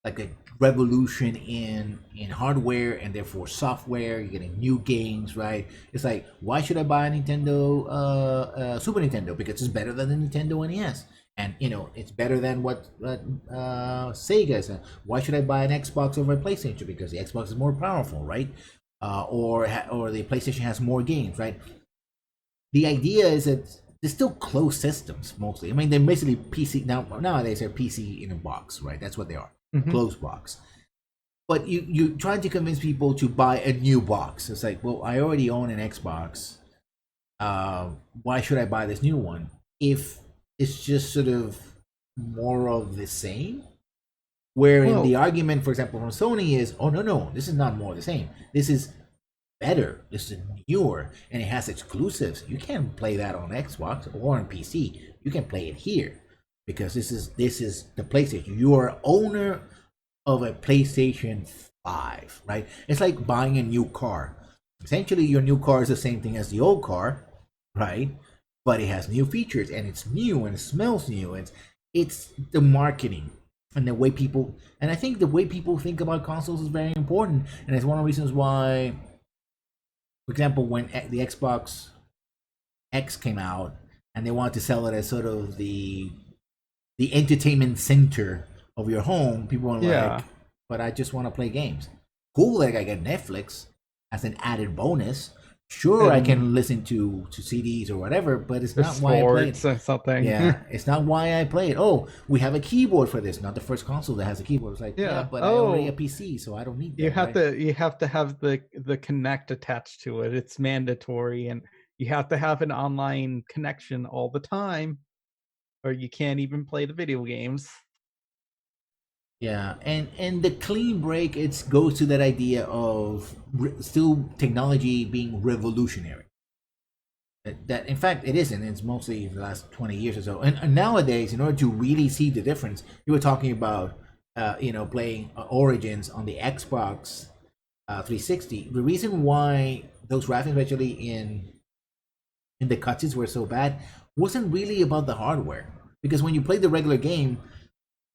S1: like a revolution in hardware and therefore software. You're getting new games, right? It's like, why should I buy a Nintendo Super Nintendo? Because it's better than the Nintendo NES, and it's better than what Sega is. Why should I buy an Xbox over a PlayStation? Because the Xbox is more powerful, right? Or the PlayStation has more games, right? The idea is that they're still closed systems mostly. I mean, they're basically PC now. Nowadays, they're PC in a box, right? That's what they are, a
S2: Mhm.
S1: closed box. But you try to convince people to buy a new box. It's like, well, I already own an Xbox. Why should I buy this new one if it's just sort of more of the same? Wherein the
S2: Well,
S1: argument, for example, from Sony is, oh no, this is not more of the same. This is better. This is newer, and it has exclusives. You can't play that on Xbox or on PC. You can play it here because this is the PlayStation. You are owner of a PlayStation 5, right? It's like buying a new car. Essentially, your new car is the same thing as the old car, right? But it has new features and it's new and it smells new. It's the marketing and the way people, and I think the way people think about consoles is very important, and it's one of the reasons why, for example, when the Xbox X came out and they wanted to sell it as sort of the entertainment center of your home, people were
S2: yeah.
S1: like, "But I just want to play games." Cool, like I get Netflix as an added bonus. Sure, I
S2: And
S1: can listen to CDs or whatever, but it's
S2: or
S1: not why I play it.
S2: sports or something.
S1: Yeah, it's not why I play it. Oh, we have a keyboard for this. Not the first console that has a keyboard. It's like, yeah,
S2: Yeah.
S1: but I already have
S2: Oh,
S1: a PC, so I don't need that, right?
S2: you have to have the Connect attached to it. It's mandatory, and you have to have an online connection all the time, or you can't even play the video games.
S1: Yeah, and the clean break it goes to that idea of still technology being revolutionary. That in fact it isn't. It's mostly the last 20 years or so. And nowadays, in order to really see the difference, you were talking about playing Origins on the Xbox 360. The reason why those graphics, especially in the cutscenes, were so bad wasn't really about the hardware. Because when you play the regular game,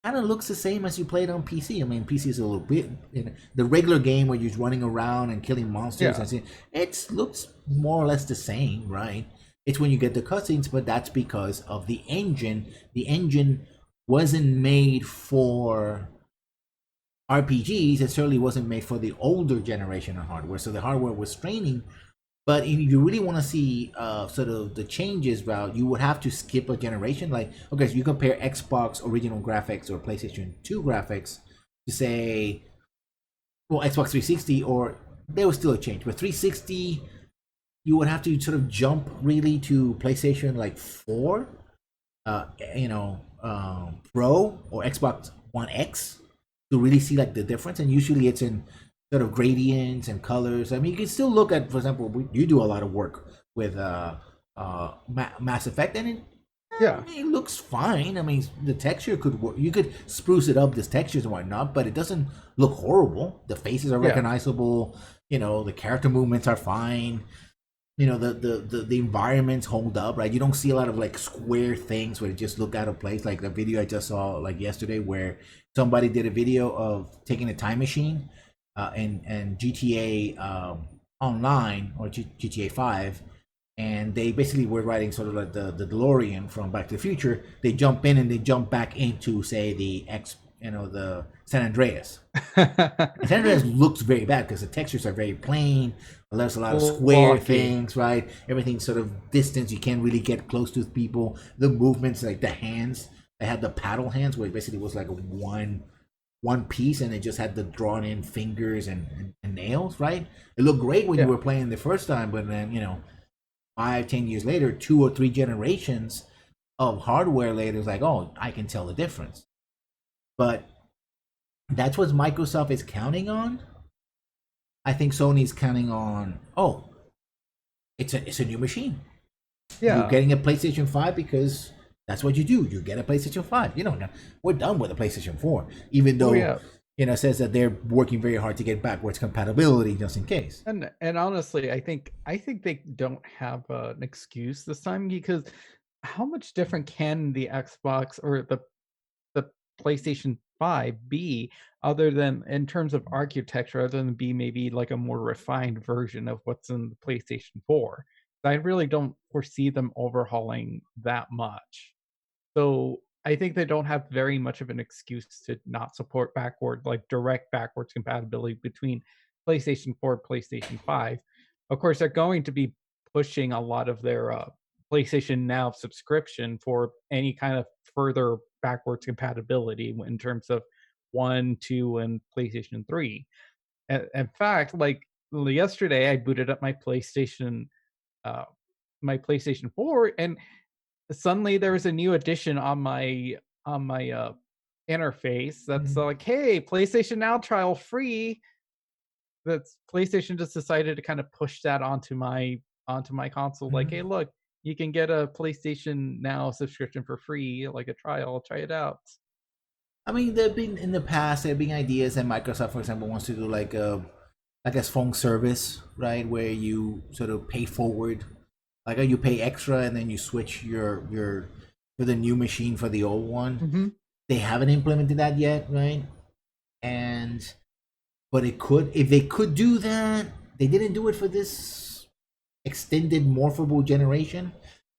S1: kind of looks the same as you played on PC. I mean, PC is a little bit, the regular game where you're running around and killing monsters
S2: Yeah.
S1: and it looks more or less the same, right? It's when you get the cutscenes, but that's because of the engine. The engine wasn't made for RPGs. It certainly wasn't made for the older generation of hardware. So the hardware was straining. But if you really want to see sort of the changes, well, you would have to skip a generation. Like, okay, so you compare Xbox original graphics or PlayStation 2 graphics to say, well, Xbox 360, or there was still a change. But 360, you would have to sort of jump really to PlayStation like 4, Pro or Xbox One X to really see like the difference. And usually it's in sort of gradients and colors. I mean, you can still look at, for example, you do a lot of work with Mass Effect, and
S2: Yeah.
S1: it looks fine. I mean, the texture could work. You could spruce it up, the textures and whatnot, but it doesn't look horrible. The faces are
S2: Yeah.
S1: recognizable. The character movements are fine. The environments hold up, right? You don't see a lot of like square things where they just look out of place. Like the video I just saw like yesterday where somebody did a video of taking a time machine and GTA online or GTA 5, and they basically were riding sort of like the DeLorean from Back to the Future. They jump in and they jump back into, say, the San Andreas. And San Andreas looks very bad because the textures are very plain. There's a lot of square
S2: Blocky.
S1: things, right? Everything's sort of distance. You can't really get close to people. The movements, like the hands, they had the paddle hands where it basically was like a one piece, and it just had the drawn in fingers and nails, right? It looked great when you
S2: Yeah.
S1: were playing the first time, but then 5-10 years later, 2 or 3 generations of hardware later, it's like, oh, I can tell the difference. But that's what Microsoft is counting on. I think Sony's counting on, oh, it's a new machine. You're
S2: Yeah.
S1: getting a PlayStation 5 because that's what you do. You get a PlayStation 5. You know, we're done with the PlayStation 4, even
S2: Oh
S1: though
S2: yeah.
S1: it says that they're working very hard to get backwards compatibility just in case.
S2: And honestly, I think they don't have an excuse this time because how much different can the Xbox or the PlayStation 5 be other than in terms of architecture, other than be maybe like a more refined version of what's in the PlayStation 4? I really don't foresee them overhauling that much. So I think they don't have very much of an excuse to not support direct backwards compatibility between PlayStation 4 and PlayStation 5. Of course, they're going to be pushing a lot of their PlayStation Now subscription for any kind of further backwards compatibility in terms of 1, 2, and PlayStation 3. In fact, like yesterday, I booted up uh, my PlayStation 4, and suddenly there was a new addition on my interface that's
S1: Mhm.
S2: like, "Hey, PlayStation Now trial free." That's PlayStation just decided to kind of push that onto my console, like, "Hey,
S1: Mhm.
S2: look, you can get a PlayStation Now subscription for free, like a trial. Try it out."
S1: I mean, there've been in the past there have been ideas that Microsoft, for example, wants to do like a phone service, right, where you sort of pay forward, like you pay extra and then you switch your for the new machine for the old one.
S2: Mhm.
S1: They haven't implemented that yet, right? And but it could, if they could do that, they didn't do it for this extended morphable generation.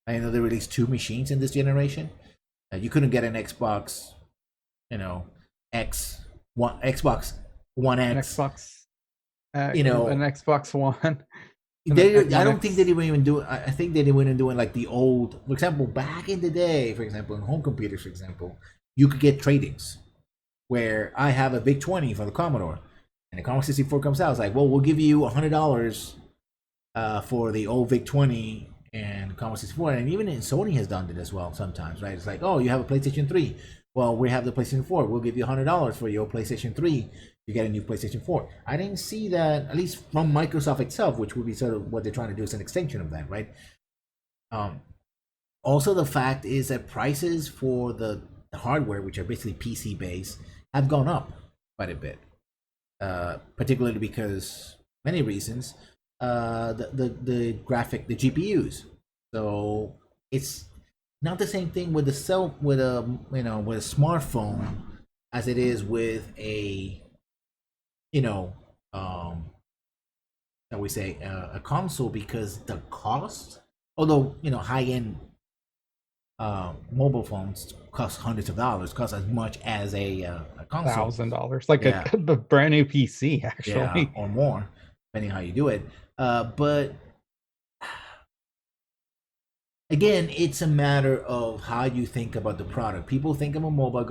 S1: I know they released 2 machines in this generation. You couldn't get an Xbox, you know, X one Xbox One
S2: An
S1: X.
S2: Xbox,
S1: You
S2: an
S1: know,
S2: Xbox One, and
S1: they,
S2: a
S1: I
S2: One
S1: don't think they
S2: X.
S1: didn't even do. I think they didn't even do it like the old. For example, back in the day, for example, in home computers, for example, you could get tradings where I have a VIC 20 for the Commodore, and the Commodore 64 comes out. It's like, well, we'll give you $100 for the old VIC 20 and Commodore 64, and even in Sony has done it as well sometimes, right? It's like, oh, you have a PlayStation 3. Well, we have the PlayStation 4. We'll give you $100 for your PlayStation 3. You get a new PlayStation 4. I didn't see that, at least from Microsoft itself, which would be sort of what they're trying to do is an extension of that, right? Um, Also, the fact is that prices for the hardware, which are basically PC based, have gone up quite a bit. Particularly because many reasons. The graphic, the GPUs. So it's not the same thing with a cell with a with a smartphone. as it is with a, you know, um, shall we say, a console, because the cost, although high end mobile phones cost hundreds of dollars, cost as much as a console.
S2: $1,000, like a,
S1: Yeah,
S2: a brand new PC,
S1: yeah,
S2: actually.
S1: or more, depending how you do it. But again, it's a matter of how you think about the product. People think of mobile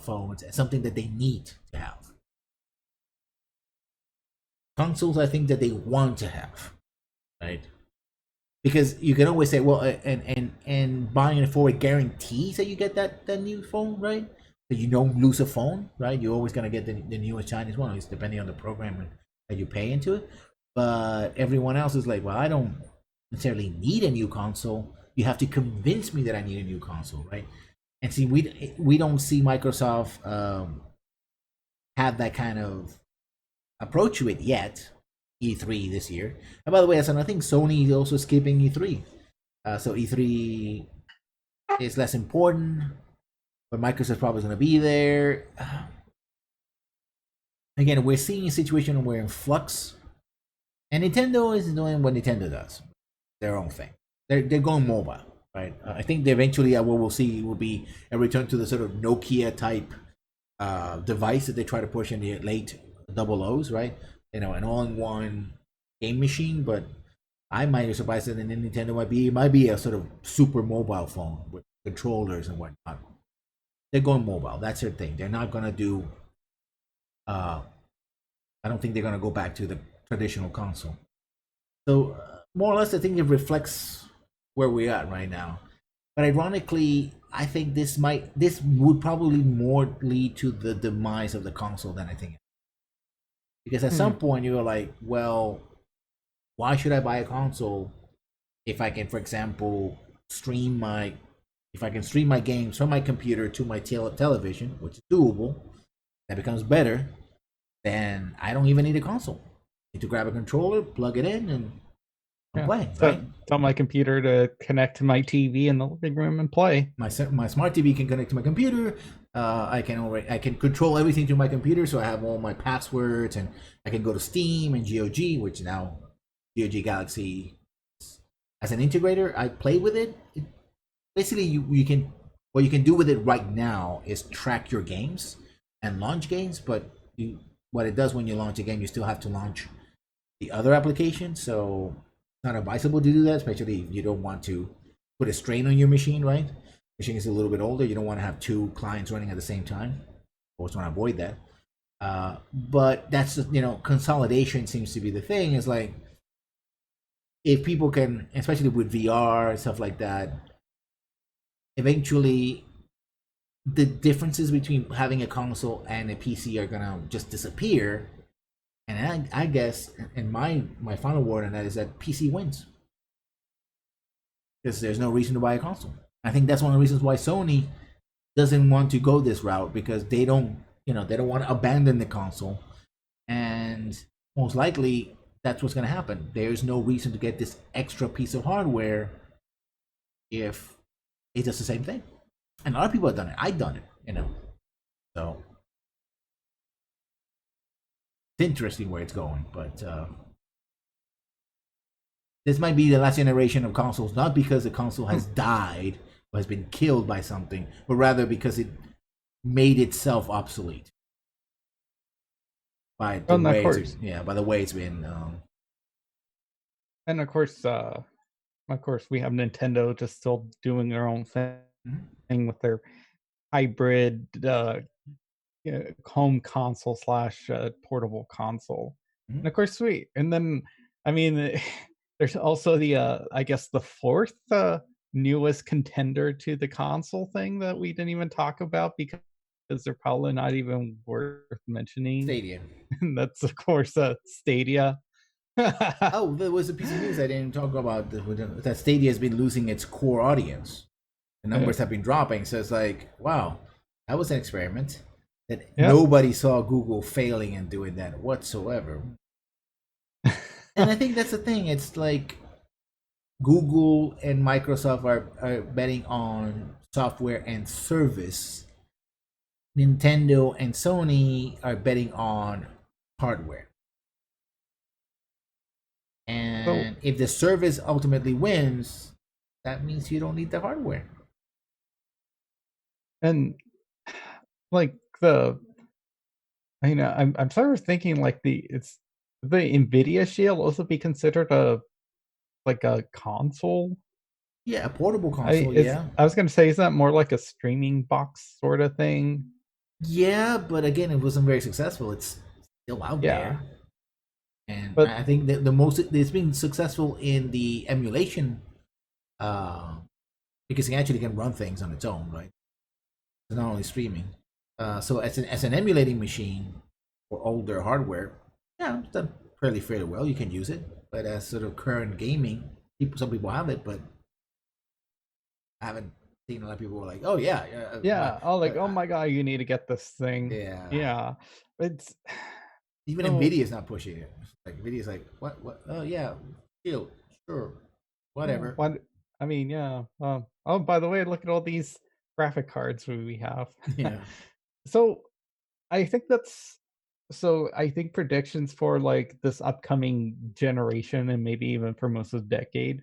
S1: phones as something that they need to have. Consoles, I think that they want to have, right? Because you can always say, well, and buying it for it guarantees that you get that new phone, right? So you don't lose a phone, right? You're always gonna get the newest Chinese one, it's depending on the program that you pay into it. But everyone else is like, well, I don't necessarily need a new console. You have to convince me that I need a new console, right? And see, we don't see Microsoft have that kind of approach to it yet. E3 this year. And by the way, that's another thing. Sony is also skipping E3. So E3 is less important, but Microsoft probably going to be there. Again, we're seeing a situation where in flux, and Nintendo is doing what Nintendo does, their own thing. They're going mobile, right? I think eventually what we'll see will be a return to the sort of Nokia type device that they try to push in the late double O's, right? An all-in-one game machine. But I might be surprised that the Nintendo might be a sort of super mobile phone with controllers and whatnot. They're going mobile. That's their thing. They're not gonna do. Uh, I don't think they're gonna go back to the traditional console. So more or less, I think it reflects where we're at right now. But ironically, I think this would probably more lead to the demise of the console than I think. Because at
S2: Hmm.
S1: some point you're like, well, why should I buy a console if I can, for example, stream my if I can stream my games from my computer to my television, which is doable, that becomes better. Then I don't even need a console. I need to grab a controller, plug it in, and I'm
S2: Yeah.
S1: playing.
S2: So
S1: Right?
S2: tell my computer to connect to my TV in the living room and play.
S1: My smart TV can connect to my computer. I can control everything through my computer, so I have all my passwords, and I can go to Steam and GOG, which now GOG Galaxy as an integrator. I play with it. Basically, you can what you can do with it right now is track your games and launch games. But what it does when you launch a game, you still have to launch the other application. So it's not advisable to do that, especially if you don't want to put a strain on your machine, right? Machine is a little bit older. You don't want to have two clients running at the same time. Always want to avoid that. But that's consolidation seems to be the thing. Is like if people can, especially with VR and stuff like that, eventually the differences between having a console and a PC are gonna just disappear. And I guess, and my final word on that is that PC wins because there's no reason to buy a console. I think that's one of the reasons why Sony doesn't want to go this route, because they don't want to abandon the console, and most likely that's what's going to happen. There's no reason to get this extra piece of hardware if it does the same thing. And a lot of people have done it. I've done it. So it's interesting where it's going, but this might be the last generation of consoles, not because the console
S2: Hmm.
S1: has died or has been killed by something, but rather because it made itself obsolete by the
S2: And of
S1: way
S2: course,
S1: by the way it's been.
S2: and of course, we have Nintendo just still doing their own
S1: Mhm,
S2: thing with their hybrid home console slash portable console.
S1: mhm,
S2: And of course, sweet. And then, I mean, there's also the I guess the fourth newest contender to the console thing that we didn't even talk about because they're probably not even worth mentioning.
S1: Stadia.
S2: And that's of course Stadia.
S1: Oh, there was a piece of news I didn't talk about that Stadia has been losing its core audience. The
S2: Yeah.
S1: numbers have been dropping. So it's like, wow, that was an experiment that
S2: Yep.
S1: nobody saw Google failing and doing that whatsoever. And I think that's the thing. It's like Google and Microsoft are betting on software and service Nintendo and Sony are betting on hardware.
S2: So,
S1: And if the service ultimately wins, that means you don't need the hardware.
S2: and like the I'm sort of thinking like the Nvidia Shield also be considered a like a console?
S1: Yeah, a portable console, yeah.
S2: I was gonna say, is that more like a streaming box sort of thing?
S1: Yeah, but again, it wasn't very successful. It's still out
S2: Yeah,
S1: there. And
S2: but
S1: I think that the most it's been successful in the emulation, uh, because it actually can run things on its own, right? It's not only streaming. So as an emulating machine for older hardware, yeah, it's done fairly well. You can use it, but as sort of current gaming, some people have it, but I haven't seen a lot of people who are like, oh yeah,
S2: yeah, oh, like, "Oh
S1: uh,
S2: my god, you need to get this thing."
S1: yeah.
S2: Yeah, it's
S1: Even
S2: so
S1: Nvidia is not pushing it. Like Nvidia's like, what? Oh yeah, shield, sure,
S2: yeah,
S1: whatever.
S2: what I mean, yeah, oh, by the way, look at all these graphic cards we have.
S1: Yeah,
S2: So, I think that's I think predictions for, like, this upcoming generation and maybe even for most of the decade,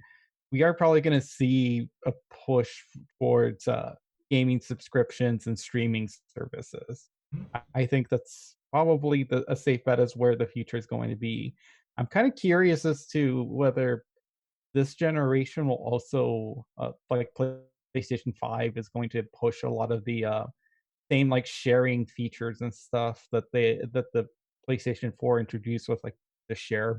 S2: we are probably gonna see a push towards, gaming subscriptions and streaming services. I think that's probably a safe bet is where the future is going to be. I'm kinda curious as to whether this generation will also, like, PlayStation 5 is going to push a lot of the, same, like, sharing features and stuff that the PlayStation 4 introduced with, like, the share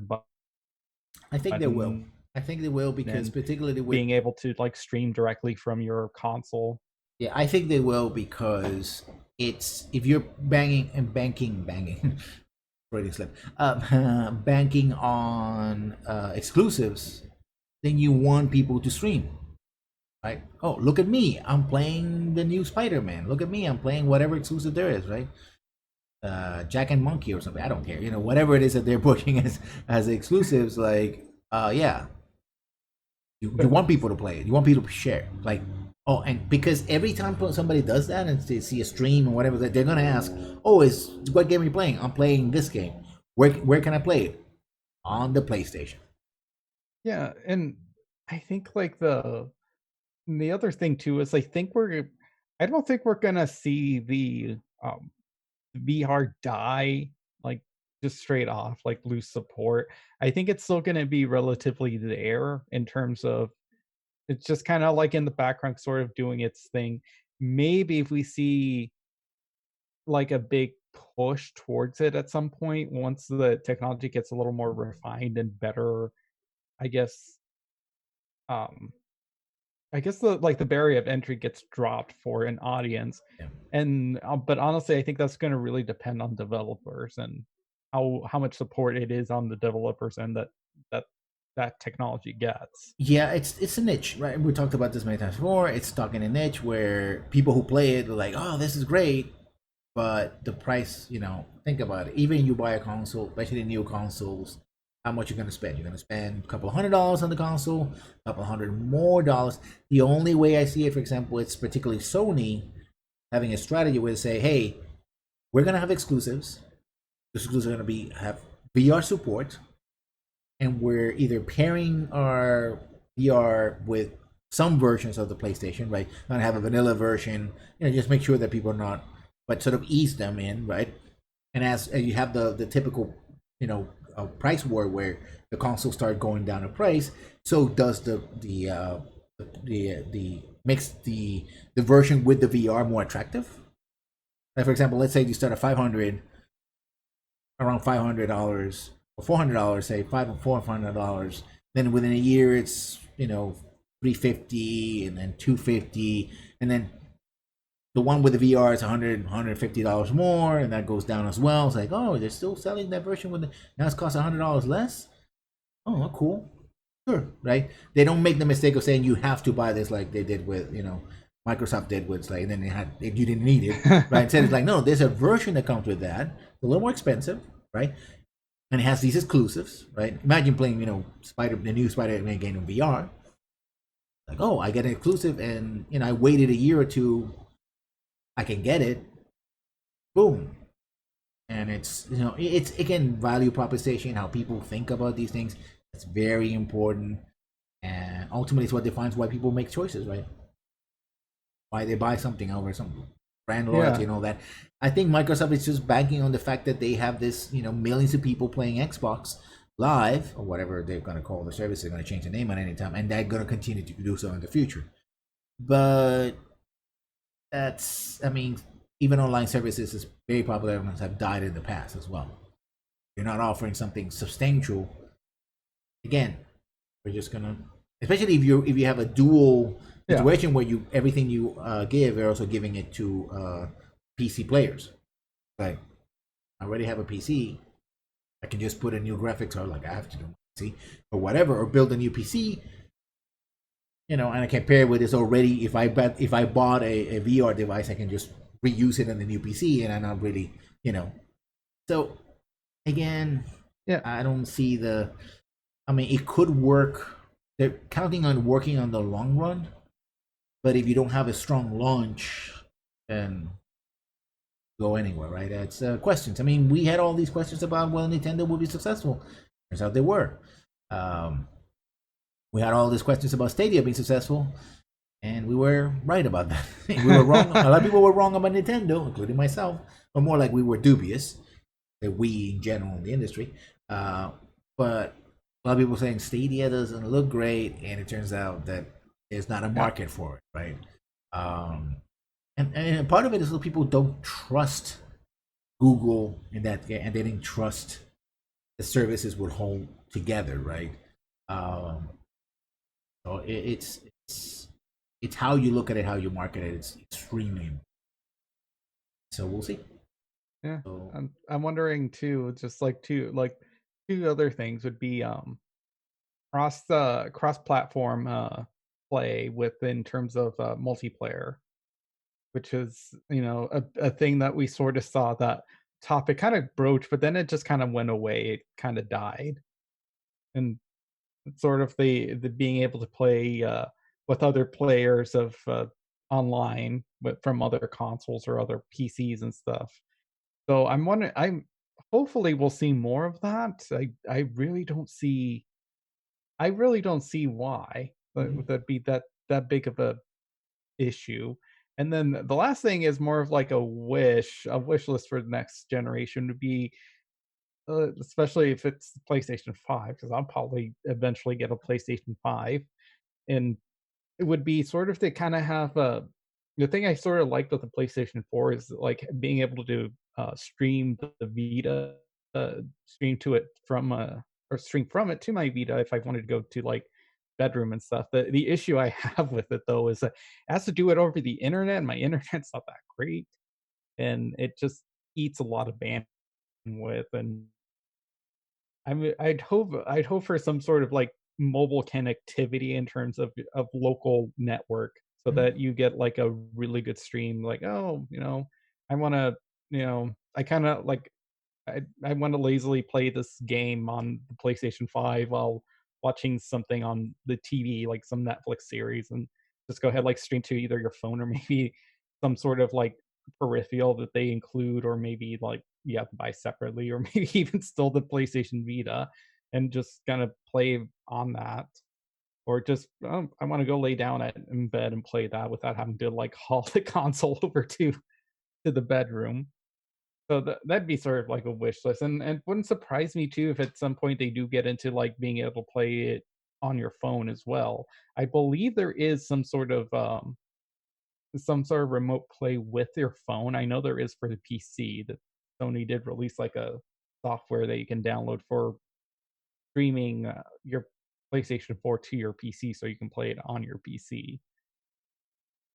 S1: I think they will.
S2: button
S1: I think they will because
S2: and
S1: particularly with
S2: being able to, like, stream directly from your console.
S1: yeah, I think they will because it's if you're banging and banging, Freudian slip, banking on exclusives, then you want people to stream. Right? Oh, look at me! I'm playing the new Spider-Man. Look at me! I'm playing whatever exclusive there is. Right? Jack and Monkey or something. I don't care. Whatever it is that they're pushing as exclusives. Like, yeah, you
S2: But
S1: want people to play it. You want people to share. Like, oh, and because every time somebody does that and they see a stream or whatever, they're gonna ask, "Oh, is what game are you playing? I'm playing this game. Where can I play it? On the PlayStation."
S2: yeah, and I think, like, the other thing too is I don't think we're gonna see VR die, like, just straight off, like, lose support. I think it's still gonna be relatively there in terms of it's just kinda, like, in the background sort of doing its thing. Maybe if we see, like, a big push towards it at some point once the technology gets a little more refined and better, I guess, um the barrier of entry gets dropped for an audience,
S1: Yeah.
S2: and, but honestly, I think that's gonna really depend on developers and how much support it is on the developers and that that technology gets.
S1: Yeah, it's a niche, right? We talked about this many times before. It's stuck in a niche where people who play it are like, "Oh, this is great," but the price, think about it. Even you buy a console, especially new consoles, how much you're gonna spend? You're gonna spend a couple $100 on the console, a couple hundred more dollars. The only way I see it, for example, it's particularly Sony having a strategy where they say, "Hey, we're gonna have exclusives. The exclusives are gonna be have VR support, and we're either pairing our VR with some versions of the PlayStation, right? Not have a vanilla version, just make sure that people are not, but sort of ease them in, right? And as you have the typical, price war where the consoles start going down in price, so does the makes the version with the VR more attractive. Like for example, let's say you start at 500, around $500 or $400, say $400. Then within a year, it's 350 and then 250, and then the one with the VR is $150 more, and that goes down as well. It's like, oh, they're still selling that version with now it's cost $100 less. Oh, cool, sure, right? They don't make the mistake of saying you have to buy this like they did with Microsoft did with like, and then you didn't need it, right? Instead, it's like no, there's a version that comes with that, a little more expensive, right? And it has these exclusives, right? Imagine playing, the new Spider-Man game in VR. Like, oh, I get an exclusive, and I waited a year or two, I can get it, boom. And it's, it's again value proposition, how people think about these things. It's very important, and ultimately it's what defines why people make choices, right? Why they buy something over some brand loyalty
S2: Yeah.
S1: and all that. I think Microsoft is just banking on the fact that they have this, millions of people playing Xbox Live or whatever they're going to call the service. They're going to change the name at any time, and they're going to continue to do so in the future. But I mean, even online services is very popular ones have died in the past as well. You're not offering something substantial. Again, we're just gonna, especially if you have a dual
S2: Yeah.
S1: situation where you everything you give, you're also giving it to PC players. Like, I already have a PC, I can just put a new graphics card, like I have to do PC or whatever, or build a new PC, and I can pair it with this already. If I bought a VR device, I can just reuse it in the new PC, and I'm not really, you know. So again,
S2: Yeah.
S1: I don't see the. I mean, it could work. They're counting on working on the long run, but if you don't have a strong launch, then go anywhere, right? That's questions. I mean, we had all these questions about whether Nintendo would be successful. Turns out they were. Um, we had all these questions about Stadia being successful, and we were right about that. We were wrong. A lot of people were wrong about Nintendo, including myself, or more like we were dubious that we in general in the industry. Uh, but a lot of people saying Stadia doesn't look great, and it turns out that there's not a
S2: Yeah.
S1: market for it, right? Um, and part of it is that people don't trust Google in that, and they didn't trust the services would hold together, right? Um, so it's how you look at it, how you market it. It's extremely important. So we'll see.
S2: Yeah.
S1: So
S2: I'm wondering too, just like two other things would be cross platform play with in terms of multiplayer, which is, a thing that we sort of saw that topic kind of broach, but then it just kind of went away. It kind of died. And sort of the being able to play with other players of online, but from other consoles or other PCs and stuff. So I'm wondering, I'm hopefully we'll see more of that. I really don't see why
S1: mhm.
S2: that be that big of a issue. And then the last thing is more of like a wish list for the next generation would be, especially if it's PlayStation 5, because I'll probably eventually get a PlayStation 5, and it would be sort of to kinda have a the thing I sort of liked with the PlayStation 4 is, like, being able to, stream the Vita, stream to it from, or stream from it to my Vita if I wanted to go to, like, bedroom and stuff. The issue I have with it, though, is that it has to do it over the internet, and my internet's not that great, and it just eats a lot of bandwidth, and I'd hope for some sort of, like, mobile connectivity in terms of local network so
S1: Mhm.
S2: that you get, like, a really good stream, like, "Oh, I wanna," I kinda, like, I wanna lazily play this game on the PlayStation 5 while watching something on the TV, like some Netflix series, and just go ahead, like, stream to either your phone or maybe some sort of, like, peripheral that they include, or maybe, like, you have to buy separately, or maybe even still the PlayStation Vita, and just kinda play on that, or just, I wanna go lay down in bed and play that without having to, like, haul the console over to the bedroom. So that'd be sort of like a wish list, and wouldn't surprise me too if at some point they do get into, like, being able to play it on your phone as well. I believe there is some sort of remote play with your phone. I know there is for the PC, that Sony did release, like, a software that you can download for streaming, your PlayStation 4 to your PC so you can play it on your PC.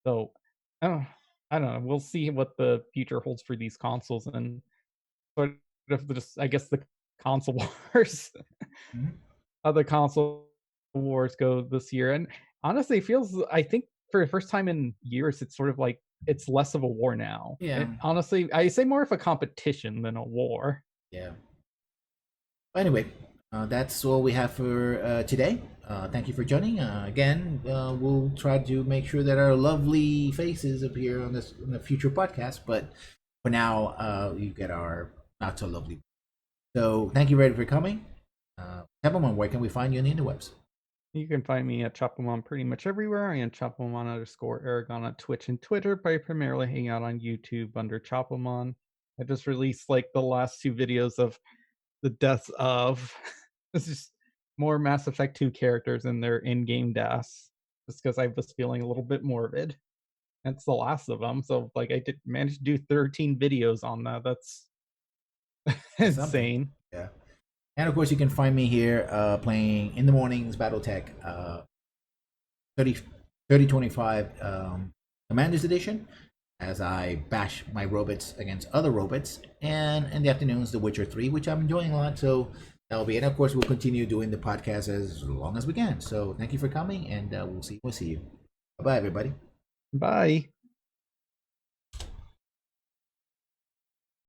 S2: So, I don't I don't know, we'll see what the future holds for these consoles, and sort of just, I guess, the console wars
S1: Mhm.
S2: how the console wars go this year, and honestly, it feels, I think for the first time in years, it's sort of like it's less of a war now.
S1: Yeah,
S2: It honestly, I say more of a competition than a war.
S1: yeah. Anyway, that's all we have for today. Thank you for joining. Again, we'll try to make sure that our lovely faces appear on this in a future podcast. But for now, you get our not so lovely. So thank you very for coming. Peppermint, where can we find you on the interwebs?
S2: You can find me at Chopamon pretty much everywhere. I am Chopamon_Aragon on Twitch and Twitter, but I primarily hang out on YouTube under Chopamon. I just released like the last two videos of the deaths of this is more Mass Effect 2 characters and their in-game deaths. Just because I was feeling a little bit morbid. That's the last of them. So like I did manage to do 13 videos on that. That's
S1: That's something.
S2: insane.
S1: Yeah. And of course, you can find me here playing in the mornings BattleTech 30, 3025 Commanders Edition as I bash my robots against other robots. And in the afternoons, The Witcher 3, which I'm enjoying a lot. So that'll be it. And of course, we'll continue doing the podcast as long as we can. So thank you for coming, and we'll see you. Bye bye, everybody.
S2: Bye.